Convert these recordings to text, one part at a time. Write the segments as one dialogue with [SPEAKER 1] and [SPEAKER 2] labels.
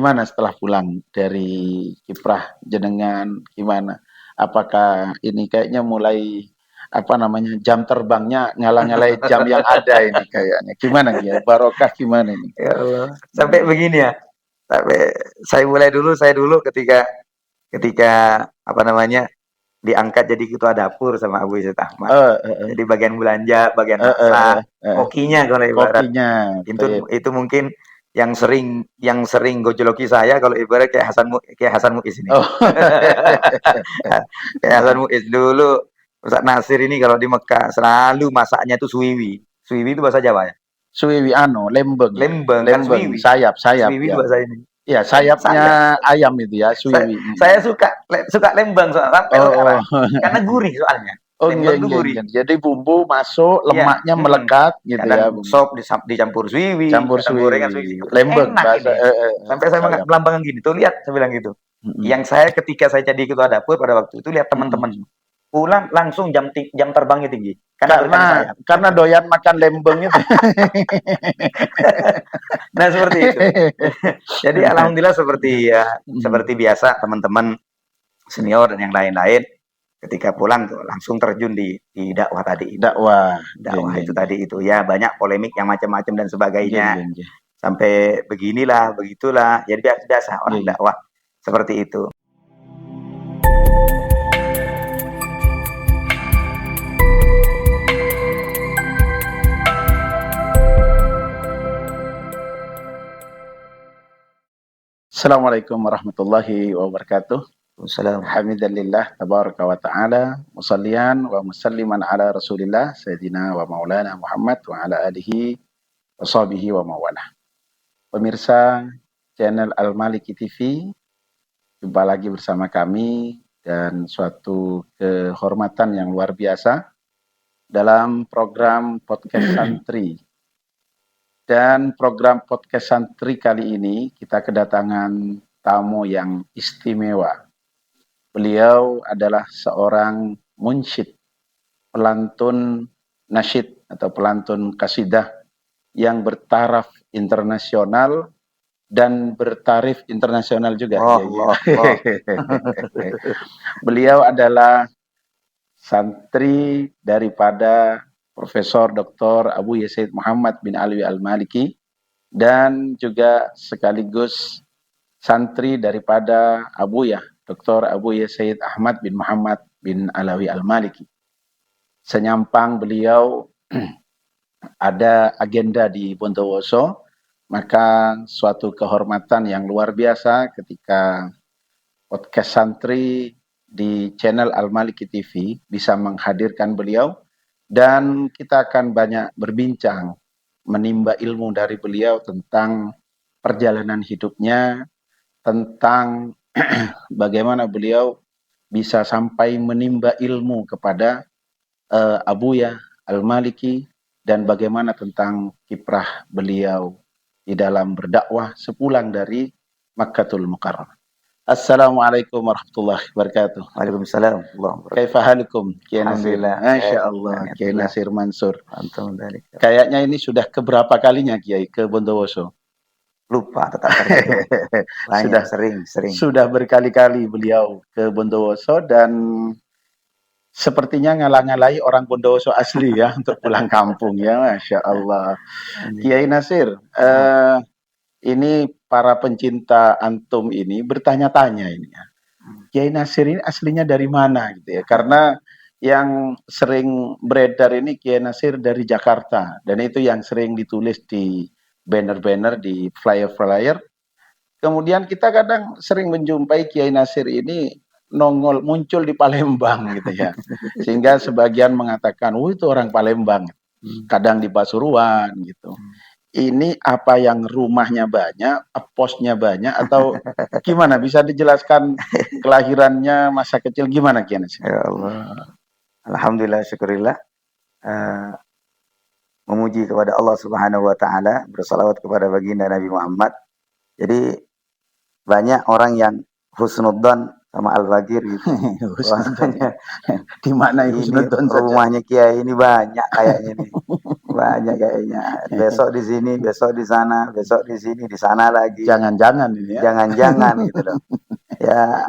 [SPEAKER 1] Gimana setelah pulang dari kiprah jenengan, gimana? Apakah ini kayaknya mulai apa namanya jam terbangnya ngalah-ngalahin jam yang ada ini kayaknya. Gimana ya? Barokah gimana ini?
[SPEAKER 2] Ya Allah, sampai
[SPEAKER 1] Hmm.
[SPEAKER 2] begini ya. Sampai saya dulu ketika ketika apa namanya diangkat jadi ketua dapur sama Abu Yazid Ahmad. Jadi bagian belanja, bagian
[SPEAKER 1] Eh, eh,
[SPEAKER 2] masak,
[SPEAKER 1] eh.
[SPEAKER 2] kokinya kalau ibarat.
[SPEAKER 1] Kokinya,
[SPEAKER 2] Itu mungkin yang sering gojoloki saya kalau ibarat kayak Hasan Muiz ini.
[SPEAKER 1] oh,
[SPEAKER 2] Kayak Hasan Muiz dulu Ustaz Nasir ini kalau di Mekah selalu masaknya itu suwiwi. Suwiwi itu bahasa Jawa ya.
[SPEAKER 1] suwiwi anu, lembeng,
[SPEAKER 2] Lembeng kan
[SPEAKER 1] lembeng,
[SPEAKER 2] suwiwi.
[SPEAKER 1] sayap
[SPEAKER 2] Suwiwi itu
[SPEAKER 1] ya.
[SPEAKER 2] bahasa ini.
[SPEAKER 1] Iya, sayapnya
[SPEAKER 2] Saya
[SPEAKER 1] ayam itu ya,
[SPEAKER 2] saya,
[SPEAKER 1] suwiwi.
[SPEAKER 2] saya suka lembang sampai
[SPEAKER 1] Oh,
[SPEAKER 2] sekarang karena gurih soalnya.
[SPEAKER 1] oh,
[SPEAKER 2] Lembang
[SPEAKER 1] enggak,
[SPEAKER 2] tuh
[SPEAKER 1] enggak,
[SPEAKER 2] gurih.
[SPEAKER 1] enggak. Jadi bumbu masuk,
[SPEAKER 2] Iya,
[SPEAKER 1] lemaknya melekat gitu
[SPEAKER 2] kadang
[SPEAKER 1] ya.
[SPEAKER 2] sop dicampur suwiwi,
[SPEAKER 1] Campur
[SPEAKER 2] kadang gorengan
[SPEAKER 1] suwiwi,
[SPEAKER 2] suwiwi.
[SPEAKER 1] lembeng
[SPEAKER 2] Enak
[SPEAKER 1] bahasa
[SPEAKER 2] ini. Sampai saya
[SPEAKER 1] sayap.
[SPEAKER 2] melambangkan gini, tuh lihat saya bilang gitu.
[SPEAKER 1] Mm-mm.
[SPEAKER 2] Yang saya ketika saya jadi ketua dapur pada waktu itu lihat
[SPEAKER 1] Mm-mm.
[SPEAKER 2] teman-teman pulang langsung jam terbangnya tinggi karena berkali
[SPEAKER 1] Karena
[SPEAKER 2] sayap.
[SPEAKER 1] doyan makan lembeng itu.
[SPEAKER 2] Nah seperti itu. Jadi alhamdulillah seperti biasa teman-teman senior dan yang lain-lain ketika pulang tuh langsung terjun di dakwah tadi itu.
[SPEAKER 1] Dakwah, geng,
[SPEAKER 2] Dakwah itu
[SPEAKER 1] geng, geng,
[SPEAKER 2] tadi itu ya banyak polemik yang macam-macam dan
[SPEAKER 1] geng,
[SPEAKER 2] sebagainya
[SPEAKER 1] geng, geng,
[SPEAKER 2] sampai beginilah begitulah jadi biasa orang
[SPEAKER 1] geng.
[SPEAKER 2] dakwah seperti itu.
[SPEAKER 1] Assalamualaikum warahmatullahi wabarakatuh.
[SPEAKER 2] Wassalamualaikum.
[SPEAKER 1] Hamidalillah tabaraka wa ta'ala musallian wa musalliman ala Rasulillah sayyidina wa maulana Muhammad wa ala alihi wa sahbihi wa mawalah. Pemirsa channel Al-Maliki TV, jumpa lagi bersama kami dan suatu kehormatan yang luar biasa dalam program Podcast Santri. Dan program Podcast Santri kali ini kita kedatangan tamu yang istimewa. Beliau adalah seorang munsyid, pelantun nasyid atau pelantun kasidah yang bertaraf internasional dan bertarif internasional juga.
[SPEAKER 2] Allah.
[SPEAKER 1] Beliau adalah santri daripada Profesor Dr. Abu Yazid Muhammad bin Alwi Al-Maliki dan juga sekaligus santri daripada Abuya Dr. Abu Yazid Ahmad bin Muhammad bin Alawi Al-Maliki. Senyampang beliau ada agenda di Bondowoso, maka suatu kehormatan yang luar biasa ketika podcast santri di channel Al-Maliki TV bisa menghadirkan beliau dan kita akan banyak berbincang, menimba ilmu dari beliau tentang perjalanan hidupnya, tentang bagaimana beliau bisa sampai menimba ilmu kepada Abuya Al-Maliki dan bagaimana tentang kiprah beliau di dalam berdakwah sepulang dari Makkatul Mukarramah. Assalamualaikum warahmatullahi wabarakatuh.
[SPEAKER 2] Waalaikumsalam.
[SPEAKER 1] Kaifa halukum Kiai Nasir?
[SPEAKER 2] Alhamdulillah.
[SPEAKER 1] Masya Allah, Kiai Nasir Mansur. Kayaknya ini sudah keberapa kalinya Kiai ke Bondowoso?
[SPEAKER 2] Lupa tetap terhitung.
[SPEAKER 1] Sudah
[SPEAKER 2] sering.
[SPEAKER 1] Sudah berkali-kali beliau ke Bondowoso dan sepertinya ngalah-ngalahi orang Bondowoso asli ya untuk pulang kampung ya, Masya Allah. Kiai Nasir, ini para pencinta antum ini bertanya-tanya ini ya. Kiai Nasir ini aslinya dari mana gitu ya? Karena yang sering beredar ini Kiai Nasir dari Jakarta dan itu yang sering ditulis di banner-banner di flyer-flyer. Kemudian kita kadang sering menjumpai Kiai Nasir ini nongol muncul di Palembang gitu ya. Sehingga sebagian mengatakan, "Oh, itu orang Palembang." Kadang di Pasuruan gitu. Ini apa yang rumahnya banyak, posnya banyak atau gimana? Bisa dijelaskan kelahirannya, masa kecil gimana Kiai Nasir?
[SPEAKER 2] Ya Allah. Alhamdulillah syukurillah. Memuji kepada Allah Subhanahu wa taala, bersalawat kepada baginda Nabi Muhammad. Jadi banyak orang yang husnudzon sama Al-Bagir gitu.
[SPEAKER 1] Di mana
[SPEAKER 2] Ini
[SPEAKER 1] husnudzon saja?
[SPEAKER 2] rumahnya Kiai ini banyak kayaknya nih. banyak kayaknya. Besok di sini, besok di sana, besok di sini, di sana lagi.
[SPEAKER 1] Jangan-jangan ini ya.
[SPEAKER 2] Jangan-jangan gitu loh. Ya,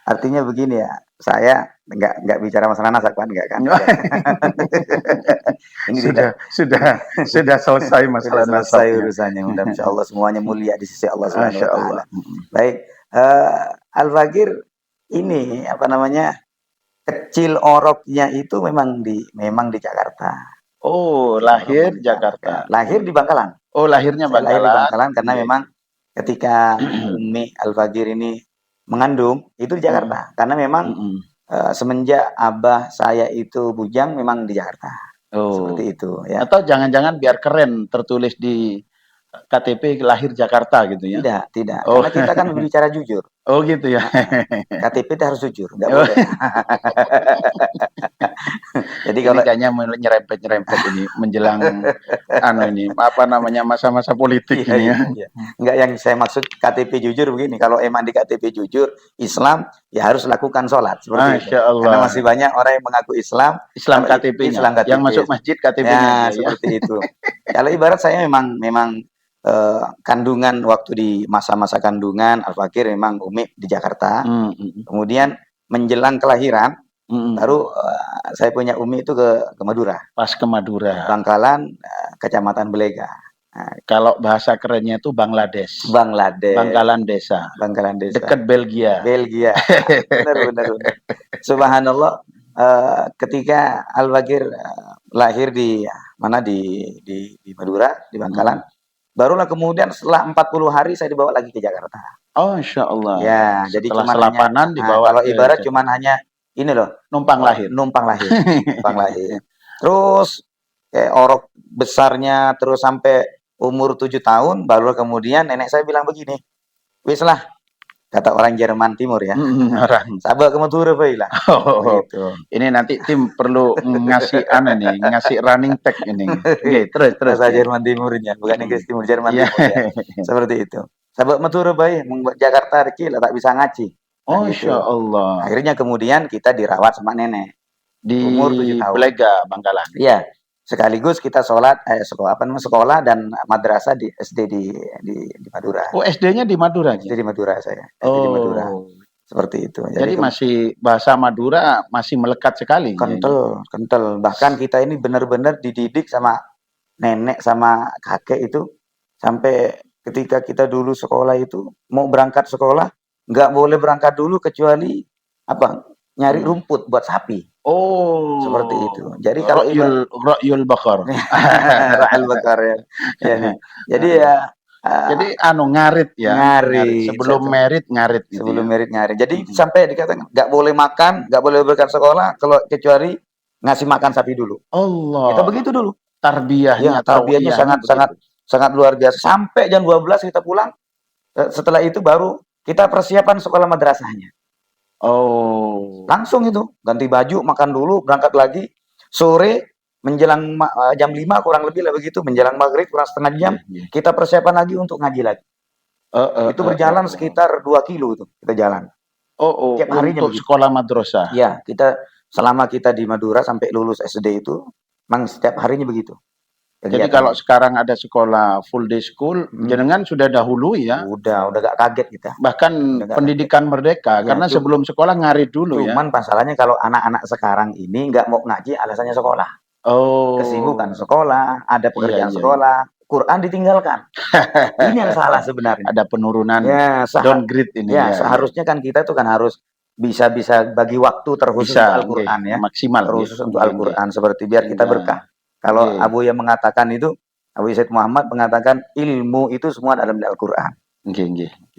[SPEAKER 2] artinya begini ya. Saya nggak bicara masalah nasab kan, enggak kan? Ini
[SPEAKER 1] sudah selesai masalah
[SPEAKER 2] sudah selesai
[SPEAKER 1] nasabnya.
[SPEAKER 2] urusannya. Mudah insya Allah semuanya mulia di sisi Allah Subhanahu
[SPEAKER 1] Masya
[SPEAKER 2] wa
[SPEAKER 1] Allah.
[SPEAKER 2] taala. Baik, Al-Fakir ini apa namanya? Kecil oroknya itu memang di Jakarta.
[SPEAKER 1] Oh, lahir Jakarta.
[SPEAKER 2] Lahir di Bangkalan.
[SPEAKER 1] Oh, lahirnya
[SPEAKER 2] Saya lahir di
[SPEAKER 1] Bangkalan.
[SPEAKER 2] Bangkalan karena
[SPEAKER 1] Iya.
[SPEAKER 2] memang ketika Umi Al-Fakir ini mengandung itu di Jakarta. Karena memang semenjak abah saya itu bujang memang di Jakarta.
[SPEAKER 1] Oh.
[SPEAKER 2] Seperti itu ya.
[SPEAKER 1] Atau jangan-jangan biar keren tertulis di KTP lahir Jakarta gitu ya?
[SPEAKER 2] Tidak.
[SPEAKER 1] Oh.
[SPEAKER 2] Karena kita kan berbicara jujur.
[SPEAKER 1] Oh gitu ya.
[SPEAKER 2] KTP itu harus jujur, nggak boleh. Jadi
[SPEAKER 1] Ini
[SPEAKER 2] kalau
[SPEAKER 1] kayaknya nyerempet ini menjelang ini apa namanya masa-masa politik ini ya.
[SPEAKER 2] Iya. Enggak, yang saya maksud KTP jujur begini, kalau emang di KTP jujur Islam ya harus lakukan sholat seperti itu.
[SPEAKER 1] Masya Allah.
[SPEAKER 2] Karena masih banyak orang yang mengaku Islam
[SPEAKER 1] KTP-nya.
[SPEAKER 2] Islam KTP.
[SPEAKER 1] Yang masuk masjid KTP-nya.
[SPEAKER 2] Ya, seperti itu. Kalau ibarat saya memang kandungan waktu di masa-masa kandungan Al-Fakir memang Umi di Jakarta. Kemudian menjelang kelahiran baru saya punya Umi itu ke Madura.
[SPEAKER 1] Pas ke Madura.
[SPEAKER 2] Bangkalan, Kecamatan Belega.
[SPEAKER 1] Nah, kalau bahasa kerennya itu Bangladesh. Bangkalan Desa. Dekat Belgia.
[SPEAKER 2] Benar. Subhanallah. Ketika Al-Fakir lahir di mana di Madura, di Bangkalan. Barulah kemudian setelah 40 hari saya dibawa lagi ke Jakarta.
[SPEAKER 1] Oh, Insya Allah.
[SPEAKER 2] Ya, jadi
[SPEAKER 1] setelah
[SPEAKER 2] cuman
[SPEAKER 1] selapanan dibawa.
[SPEAKER 2] Kalau ibarat cuman hanya ini loh,
[SPEAKER 1] numpang lahir.
[SPEAKER 2] Terus kayak orok besarnya terus sampai umur 7 tahun, baru kemudian nenek saya bilang begini, wis lah, kata orang Jerman Timur ya, sabar ke Madura lah.
[SPEAKER 1] Gitu. Ini nanti tim perlu ngasih ngasih running tag ini. Oke, terus.
[SPEAKER 2] Bahasa Jerman Timurnya, bukan Inggris Timur, Jerman Timur ya. Seperti itu. Sabar Madura membuat Jakarta kecil tak bisa ngaji.
[SPEAKER 1] Oh, Insya Allah.
[SPEAKER 2] Akhirnya kemudian kita dirawat sama nenek
[SPEAKER 1] di
[SPEAKER 2] umur 7 tahun.
[SPEAKER 1] Belega, Bangkalan.
[SPEAKER 2] Iya. Sekaligus kita sekolah dan madrasah di SD di Madura.
[SPEAKER 1] Oh, SD-nya di Madura?
[SPEAKER 2] SD di Madura saya. SD
[SPEAKER 1] di
[SPEAKER 2] Madura. Seperti itu.
[SPEAKER 1] Jadi masih bahasa Madura masih melekat sekali.
[SPEAKER 2] Kental. Bahkan kita ini benar-benar dididik sama nenek sama kakek itu sampai ketika kita dulu sekolah itu mau berangkat sekolah nggak boleh berangkat dulu kecuali nyari rumput buat sapi.
[SPEAKER 1] Oh,
[SPEAKER 2] seperti itu. Jadi kalau
[SPEAKER 1] Ra'yul Bakar.
[SPEAKER 2] Ra'yul Bakar ya. Jadi
[SPEAKER 1] ngarit ya.
[SPEAKER 2] Ngarit.
[SPEAKER 1] Sebelum merit ngarit gitu.
[SPEAKER 2] Sebelum merit ngarit. Jadi sampai dikatakan nggak boleh makan, nggak boleh berangkat sekolah kalau kecuali ngasih makan sapi dulu.
[SPEAKER 1] Allah.
[SPEAKER 2] Kita begitu dulu.
[SPEAKER 1] Tarbiyahnya
[SPEAKER 2] sangat luar biasa. Sampai jam 12 kita pulang. Setelah itu baru kita persiapan sekolah madrasahnya.
[SPEAKER 1] Oh.
[SPEAKER 2] Langsung itu ganti baju, makan dulu, berangkat lagi. Sore menjelang jam 5 kurang lebih lah begitu, menjelang maghrib kurang setengah jam, kita persiapan lagi untuk ngaji lagi. Itu berjalan sekitar 2 kilo itu kita jalan.
[SPEAKER 1] Tiap harinya untuk sekolah madrasah.
[SPEAKER 2] Ya, selama kita di Madura sampai lulus SD itu, memang setiap harinya begitu.
[SPEAKER 1] Jadi kalau sekarang ada sekolah full day school, jenengan sudah dahulu ya?
[SPEAKER 2] Udah gak kaget kita.
[SPEAKER 1] Bahkan pendidikan merdeka, karena sebelum sekolah ngarit dulu ya.
[SPEAKER 2] Cuman masalahnya kalau anak-anak sekarang ini nggak mau ngaji, alasannya sekolah.
[SPEAKER 1] Oh.
[SPEAKER 2] Kesibukan sekolah, ada pekerjaan sekolah, Quran ditinggalkan. Ini yang salah sebenarnya.
[SPEAKER 1] Ada penurunan, downgrade ini.
[SPEAKER 2] Ya, seharusnya kan kita tuh kan harus bisa bagi waktu terkhusus untuk Al-Quran ya.
[SPEAKER 1] Maksimal.
[SPEAKER 2] Terkhusus untuk Al-Quran seperti biar kita berkah. Kalau Abu yang mengatakan itu, Abu Said Muhammad mengatakan ilmu itu semua dalam Al-Quran.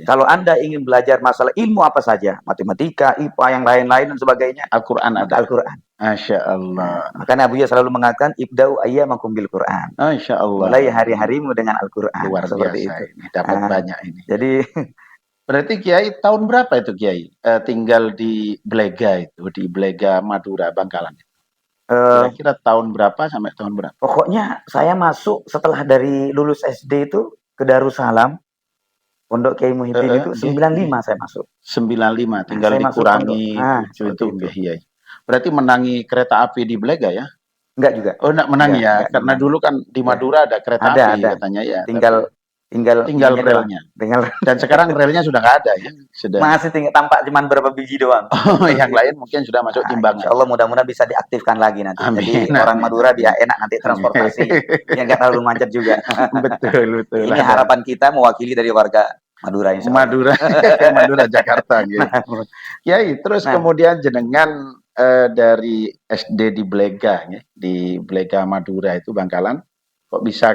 [SPEAKER 2] Kalau Anda ingin belajar masalah ilmu apa saja, matematika, IPA, yang lain-lain dan sebagainya,
[SPEAKER 1] Al-Quran ada.
[SPEAKER 2] Al-Quran.
[SPEAKER 1] Masya Allah.
[SPEAKER 2] Makanya Abu selalu mengatakan ibda'u ayyamakum bil Quran.
[SPEAKER 1] Masya Allah.
[SPEAKER 2] Mulai hari-harimu dengan Al-Quran.
[SPEAKER 1] Luar
[SPEAKER 2] seperti
[SPEAKER 1] biasa
[SPEAKER 2] itu.
[SPEAKER 1] Ini. Dapat banyak ini.
[SPEAKER 2] Jadi
[SPEAKER 1] berarti Kiai tahun berapa itu Kiai tinggal di Belega itu, di Belega Madura Bangkalan? Kira-kira tahun berapa sampai tahun berapa?
[SPEAKER 2] Pokoknya saya masuk setelah dari lulus SD itu ke Darussalam, Pondok Kiai Muhyiddin itu 95 saya masuk.
[SPEAKER 1] 95, tinggal dikurangi itu. Berarti menangi kereta api di Belega ya?
[SPEAKER 2] Enggak juga.
[SPEAKER 1] Oh, enggak menang ya?
[SPEAKER 2] Enggak
[SPEAKER 1] Karena
[SPEAKER 2] menang.
[SPEAKER 1] dulu kan di
[SPEAKER 2] Ya.
[SPEAKER 1] Madura ada kereta
[SPEAKER 2] Ada,
[SPEAKER 1] api katanya ya,
[SPEAKER 2] Tinggal
[SPEAKER 1] tapi
[SPEAKER 2] tinggal
[SPEAKER 1] tinggal
[SPEAKER 2] ininya doang.
[SPEAKER 1] relnya.
[SPEAKER 2] Tinggal
[SPEAKER 1] Dan sekarang relnya sudah nggak ada ya? Sudah.
[SPEAKER 2] masih tinggal tampak cuman berapa biji doang.
[SPEAKER 1] Oh, yang lain mungkin sudah masuk
[SPEAKER 2] Nah,
[SPEAKER 1] timbangan.
[SPEAKER 2] insya Allah mudah-mudahan bisa diaktifkan lagi nanti. Jadi
[SPEAKER 1] Amin,
[SPEAKER 2] orang
[SPEAKER 1] amin,
[SPEAKER 2] Madura
[SPEAKER 1] amin.
[SPEAKER 2] biar enak nanti transportasi, biar nggak terlalu macet juga.
[SPEAKER 1] Betul, betul.
[SPEAKER 2] Ini
[SPEAKER 1] Ada
[SPEAKER 2] harapan kita mewakili dari warga Madura insya Allah.
[SPEAKER 1] Madura, Madura Jakarta gitu.
[SPEAKER 2] Nah,
[SPEAKER 1] Kiai, terus
[SPEAKER 2] nah,
[SPEAKER 1] kemudian jenengan dari SD di Blega, ya, di Blega Madura itu Bangkalan, kok bisa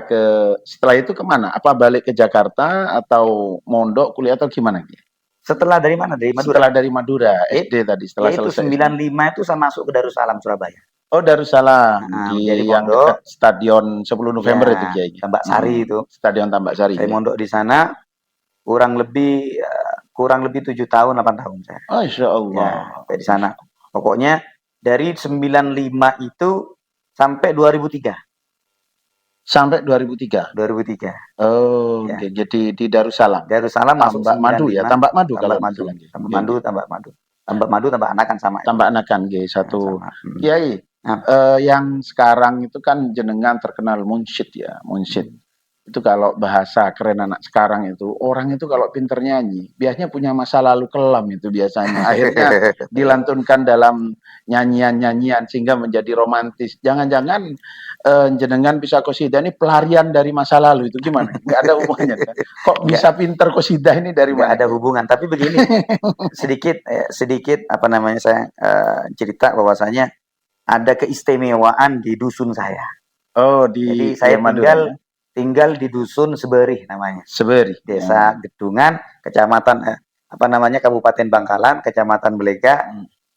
[SPEAKER 1] setelah itu kemana? Apa balik ke Jakarta atau mondok kuliah atau gimana? Ki?
[SPEAKER 2] setelah dari mana? Dari Madura.
[SPEAKER 1] Setelah dari Madura,
[SPEAKER 2] Eh,
[SPEAKER 1] SD tadi, setelah
[SPEAKER 2] Yaitu
[SPEAKER 1] selesai.
[SPEAKER 2] 95 itu saya masuk ke Darussalam Surabaya.
[SPEAKER 1] Oh, Darussalam
[SPEAKER 2] Nah,
[SPEAKER 1] di
[SPEAKER 2] jadi
[SPEAKER 1] yang
[SPEAKER 2] mondok.
[SPEAKER 1] dekat Stadion 10 November itu
[SPEAKER 2] Ya,
[SPEAKER 1] Kiai.
[SPEAKER 2] Tambak Sari itu.
[SPEAKER 1] Stadion Tambak Sari.
[SPEAKER 2] Saya
[SPEAKER 1] Ya.
[SPEAKER 2] mondok di sana kurang lebih 7 tahun 8 tahun saya.
[SPEAKER 1] Masya
[SPEAKER 2] Ya,
[SPEAKER 1] Allah.
[SPEAKER 2] sampai di sana. Pokoknya dari 95 itu sampai 2003.
[SPEAKER 1] Sampai 2003.
[SPEAKER 2] 2003.
[SPEAKER 1] Oh,
[SPEAKER 2] Ya.
[SPEAKER 1] oke. Jadi di Darussalam.
[SPEAKER 2] Darussalam masuk
[SPEAKER 1] Tambak Madu ya,
[SPEAKER 2] 95.
[SPEAKER 1] Tambak Madu
[SPEAKER 2] Tambak
[SPEAKER 1] kalau
[SPEAKER 2] Madu.
[SPEAKER 1] nggak salah.
[SPEAKER 2] Tambak
[SPEAKER 1] Oke,
[SPEAKER 2] Madu,
[SPEAKER 1] oke.
[SPEAKER 2] Tambak Madu. Tambak Madu, Tambak Anak kan sama.
[SPEAKER 1] Tambak Anakan, Kiai, satu.
[SPEAKER 2] Sama.
[SPEAKER 1] Kiai,
[SPEAKER 2] Nah,
[SPEAKER 1] yang sekarang itu kan jenengan terkenal munsyid ya, munsyid. Itu kalau bahasa keren anak sekarang itu, orang itu kalau pinter nyanyi, biasanya punya masa lalu kelam itu biasanya. Akhirnya dilantunkan dalam nyanyian-nyanyian sehingga menjadi romantis. Jangan-jangan jenengan bisa qasidah ini pelarian dari masa lalu itu gimana? Nggak ada hubungannya kan? Kok bisa pinter qasidah ini dari
[SPEAKER 2] nggak
[SPEAKER 1] mana?
[SPEAKER 2] ada hubungan. Tapi begini, sedikit apa namanya saya cerita bahwasanya ada keistimewaan di dusun saya.
[SPEAKER 1] Oh,
[SPEAKER 2] Jadi
[SPEAKER 1] di
[SPEAKER 2] saya
[SPEAKER 1] Madura ya?
[SPEAKER 2] tinggal di dusun Seberih namanya.
[SPEAKER 1] Seberi.
[SPEAKER 2] Desa Gedungan, Kecamatan Kabupaten Bangkalan, Kecamatan Blega,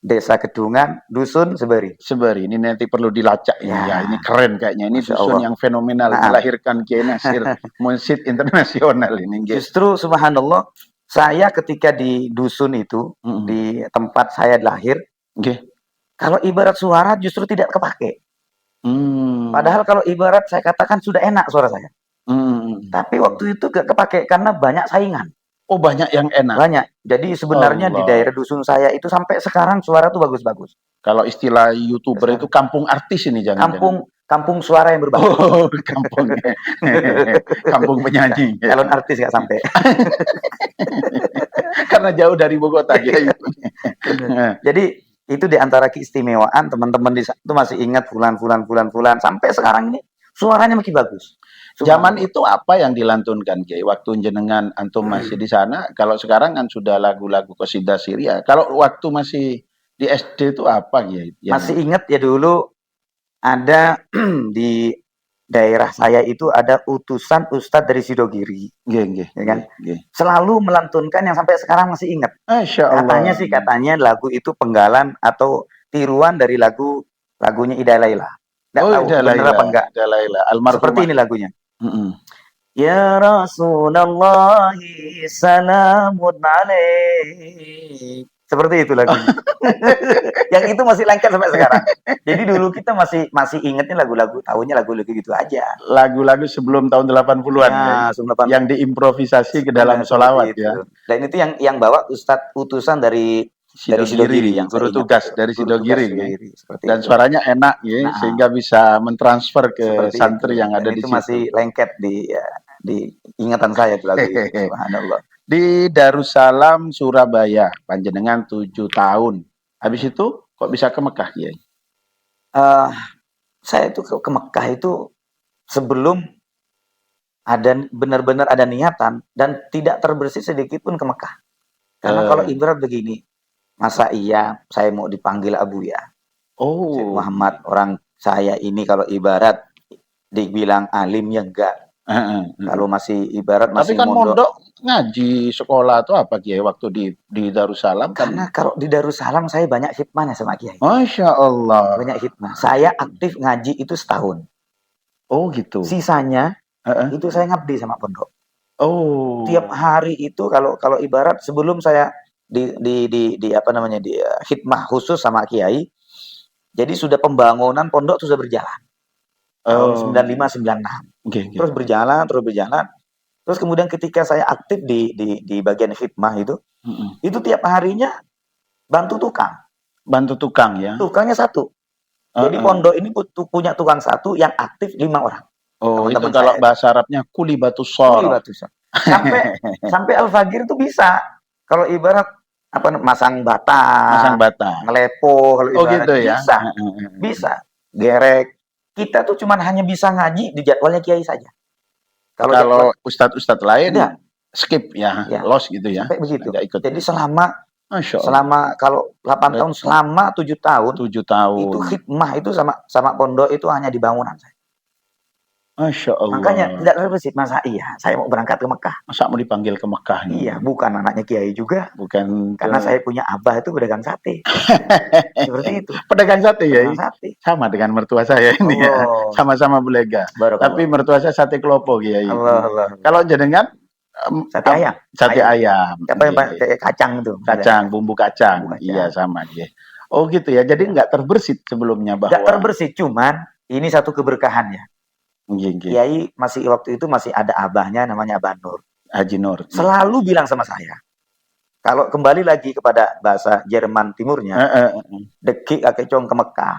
[SPEAKER 2] Desa Gedungan, Dusun Seberih.
[SPEAKER 1] Seberi. Ini nanti perlu dilacak ini ya. Ini keren kayaknya. Ini
[SPEAKER 2] Masya
[SPEAKER 1] dusun
[SPEAKER 2] Allah.
[SPEAKER 1] yang fenomenal
[SPEAKER 2] Nah.
[SPEAKER 1] melahirkan Kiai Nasir Munsyid internasional ini. Kiai.
[SPEAKER 2] Justru subhanallah, saya ketika di dusun itu, di tempat saya lahir,
[SPEAKER 1] Oke.
[SPEAKER 2] kalau ibarat suara justru tidak kepake. Padahal kalau ibarat saya katakan sudah enak suara saya. Tapi waktu itu gak kepake karena banyak saingan.
[SPEAKER 1] Oh, banyak yang enak.
[SPEAKER 2] Banyak. Jadi sebenarnya di
[SPEAKER 1] Allah.
[SPEAKER 2] daerah dusun saya itu sampai sekarang suara tuh bagus-bagus.
[SPEAKER 1] Kalau istilah YouTuber itu kampung artis ini jangan-jangan.
[SPEAKER 2] Kampung suara yang berbakat.
[SPEAKER 1] Oh, kampung. Kampung penyanyi.
[SPEAKER 2] Calon artis gak sampai.
[SPEAKER 1] Karena jauh dari Bogota Kiai.
[SPEAKER 2] Jadi itu di antara keistimewaan teman-teman di sana itu masih ingat bulan sampai sekarang ini suaranya makin bagus.
[SPEAKER 1] Zaman itu apa yang dilantunkan Kiai? Waktu jenengan antum masih di sana, kalau sekarang kan sudah lagu-lagu qasidah Syria. Kalau waktu masih di SD itu apa Kiai?
[SPEAKER 2] Masih ingat ya dulu ada di daerah saya itu ada utusan ustadz dari Sidogiri,
[SPEAKER 1] ya kan?
[SPEAKER 2] Selalu melantunkan yang sampai sekarang masih ingat.
[SPEAKER 1] Masya Allah.
[SPEAKER 2] Katanya lagu itu penggalan atau tiruan dari lagunya Ida Laila. Nggak tahu bener apa enggak.
[SPEAKER 1] Ida Laila. Almarhumah.
[SPEAKER 2] Seperti ini lagunya. Ya Rasulullah salamun alaik. Seperti itu lagunya. Yang itu masih lengket sampai sekarang. Jadi dulu kita masih ingatnya lagu-lagu, tahunya lagu-lagu gitu aja.
[SPEAKER 1] Lagu-lagu sebelum tahun 80-an
[SPEAKER 2] ya,
[SPEAKER 1] ya. Yang diimprovisasi ke dalam sholawat ya.
[SPEAKER 2] Dan itu yang bawa ustadz utusan dari Sidogiri yang
[SPEAKER 1] guru tugas dari Sidogiri. Dan
[SPEAKER 2] itu.
[SPEAKER 1] Suaranya enak ya, sehingga bisa mentransfer ke santri yang ada di situ.
[SPEAKER 2] Itu masih lengket di ingatan saya itu lagu itu. Subhanallah.
[SPEAKER 1] Di Darussalam Surabaya panjenengan 7 tahun. Habis itu kok bisa ke Mekah ya?
[SPEAKER 2] Saya itu ke Mekah itu sebelum ada benar-benar ada niatan dan tidak terbersih sedikit pun ke Mekah. Karena kalau ibarat begini, masa iya saya mau dipanggil Abu ya? Syekh Muhammad, orang saya ini kalau ibarat dibilang alim ya enggak. Kalau masih ibarat masih
[SPEAKER 1] tapi kan mondok ngaji sekolah atau apa Kiai waktu di Darussalam?
[SPEAKER 2] Karena kalau di Darussalam saya banyak hikmahnya sama Kiai.
[SPEAKER 1] Masya Allah.
[SPEAKER 2] Banyak hikmah. Saya aktif ngaji itu setahun.
[SPEAKER 1] Oh gitu.
[SPEAKER 2] Sisanya itu saya ngabdi sama pondok.
[SPEAKER 1] Oh.
[SPEAKER 2] Tiap hari itu kalau ibarat sebelum saya di apa namanya di hikmah khusus sama Kiai. Jadi sudah pembangunan pondok sudah berjalan. Tahun 95 96. Terus berjalan. Terus kemudian ketika saya aktif di bagian khidmah itu tiap harinya bantu tukang.
[SPEAKER 1] Bantu tukang ya.
[SPEAKER 2] Tukangnya satu. Jadi
[SPEAKER 1] Heeh.
[SPEAKER 2] pondok ini punya tukang satu yang aktif 5 orang.
[SPEAKER 1] Oh, itu
[SPEAKER 2] Teman-teman
[SPEAKER 1] kalau
[SPEAKER 2] saya.
[SPEAKER 1] bahasa Arabnya kulibatus
[SPEAKER 2] Kuli
[SPEAKER 1] shoroh.
[SPEAKER 2] batu Sam. Sampai Al-Fagir itu bisa. Kalau ibarat apa masang
[SPEAKER 1] Masang
[SPEAKER 2] bata,
[SPEAKER 1] bata.
[SPEAKER 2] ngelepo kalau
[SPEAKER 1] Oh gitu
[SPEAKER 2] ibaratnya
[SPEAKER 1] ya.
[SPEAKER 2] bisa. Bisa. Gerek. Kita tuh cuman hanya bisa ngaji di jadwalnya kiai saja. Kalau jadwal
[SPEAKER 1] Kalau ustadz-ustadz lain
[SPEAKER 2] enggak,
[SPEAKER 1] skip ya,
[SPEAKER 2] ya.
[SPEAKER 1] lost gitu ya.
[SPEAKER 2] Sampai begitu.
[SPEAKER 1] Nggak ikut.
[SPEAKER 2] Jadi selama
[SPEAKER 1] Masya Allah.
[SPEAKER 2] selama kalau 8 tahun, selama 7 tahun
[SPEAKER 1] 7
[SPEAKER 2] itu
[SPEAKER 1] tahun.
[SPEAKER 2] khidmah itu sama pondok itu hanya di bangunan saya.
[SPEAKER 1] Masya
[SPEAKER 2] Makanya
[SPEAKER 1] Allah.
[SPEAKER 2] tidak terbesit, masa iya saya mau berangkat ke Mekah.
[SPEAKER 1] Masa mau dipanggil ke Mekah nih?
[SPEAKER 2] Iya, bukan anaknya kiai juga.
[SPEAKER 1] Bukan
[SPEAKER 2] Karena
[SPEAKER 1] ke...
[SPEAKER 2] saya punya abah itu pedagang sate. Seperti itu.
[SPEAKER 1] Pedagang sate ya?
[SPEAKER 2] Pedagang sate.
[SPEAKER 1] Sama dengan mertua saya ini ya.
[SPEAKER 2] Allah.
[SPEAKER 1] Sama-sama belega. Tapi
[SPEAKER 2] Barakallah.
[SPEAKER 1] mertua saya sate kelopo Kiai.
[SPEAKER 2] Allah, Allah.
[SPEAKER 1] Kalau jenengan
[SPEAKER 2] Sate ayam.
[SPEAKER 1] sate ayam.
[SPEAKER 2] Apa yang pakai kacang itu?
[SPEAKER 1] Kacang, bumbu kacang.
[SPEAKER 2] Bumbu kacang.
[SPEAKER 1] Iya sama dia. Oh gitu ya. Jadi nggak terbersit sebelumnya bahwa.
[SPEAKER 2] Nggak terbersih, cuman ini satu keberkahannya. Kiai masih waktu itu masih ada abahnya namanya Abah Nur.
[SPEAKER 1] Haji Nur.
[SPEAKER 2] Selalu bilang sama saya, kalau kembali lagi kepada bahasa Jerman timurnya, dekik akecong ke Mekah.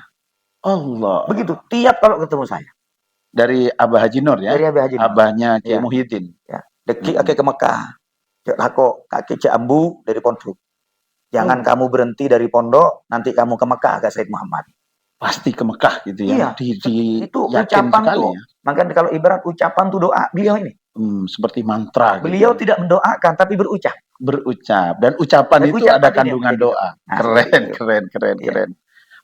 [SPEAKER 1] Allah.
[SPEAKER 2] Begitu, tiap kalau ketemu saya.
[SPEAKER 1] Dari Abah Haji Nur ya?
[SPEAKER 2] Dari Abah Haji Nur.
[SPEAKER 1] Abahnya Kiai
[SPEAKER 2] Ya.
[SPEAKER 1] Muhyiddin.
[SPEAKER 2] Ya. Dekik ake ke Mekah. Aku kakek Jambu dari pondok. Jangan kamu berhenti dari pondok, nanti kamu ke Mekah ke Said Muhammad.
[SPEAKER 1] Pasti ke Mekah gitu ya.
[SPEAKER 2] Iya. Itu
[SPEAKER 1] yakin
[SPEAKER 2] ucapan
[SPEAKER 1] sekali
[SPEAKER 2] tuh.
[SPEAKER 1] ya.
[SPEAKER 2] Makanya kalau ibarat ucapan tuh doa, beliau ini.
[SPEAKER 1] Seperti mantra.
[SPEAKER 2] Beliau
[SPEAKER 1] gitu.
[SPEAKER 2] tidak mendoakan, tapi berucap.
[SPEAKER 1] Dan ucapan itu ada kandungan doa.
[SPEAKER 2] Nah,
[SPEAKER 1] Keren.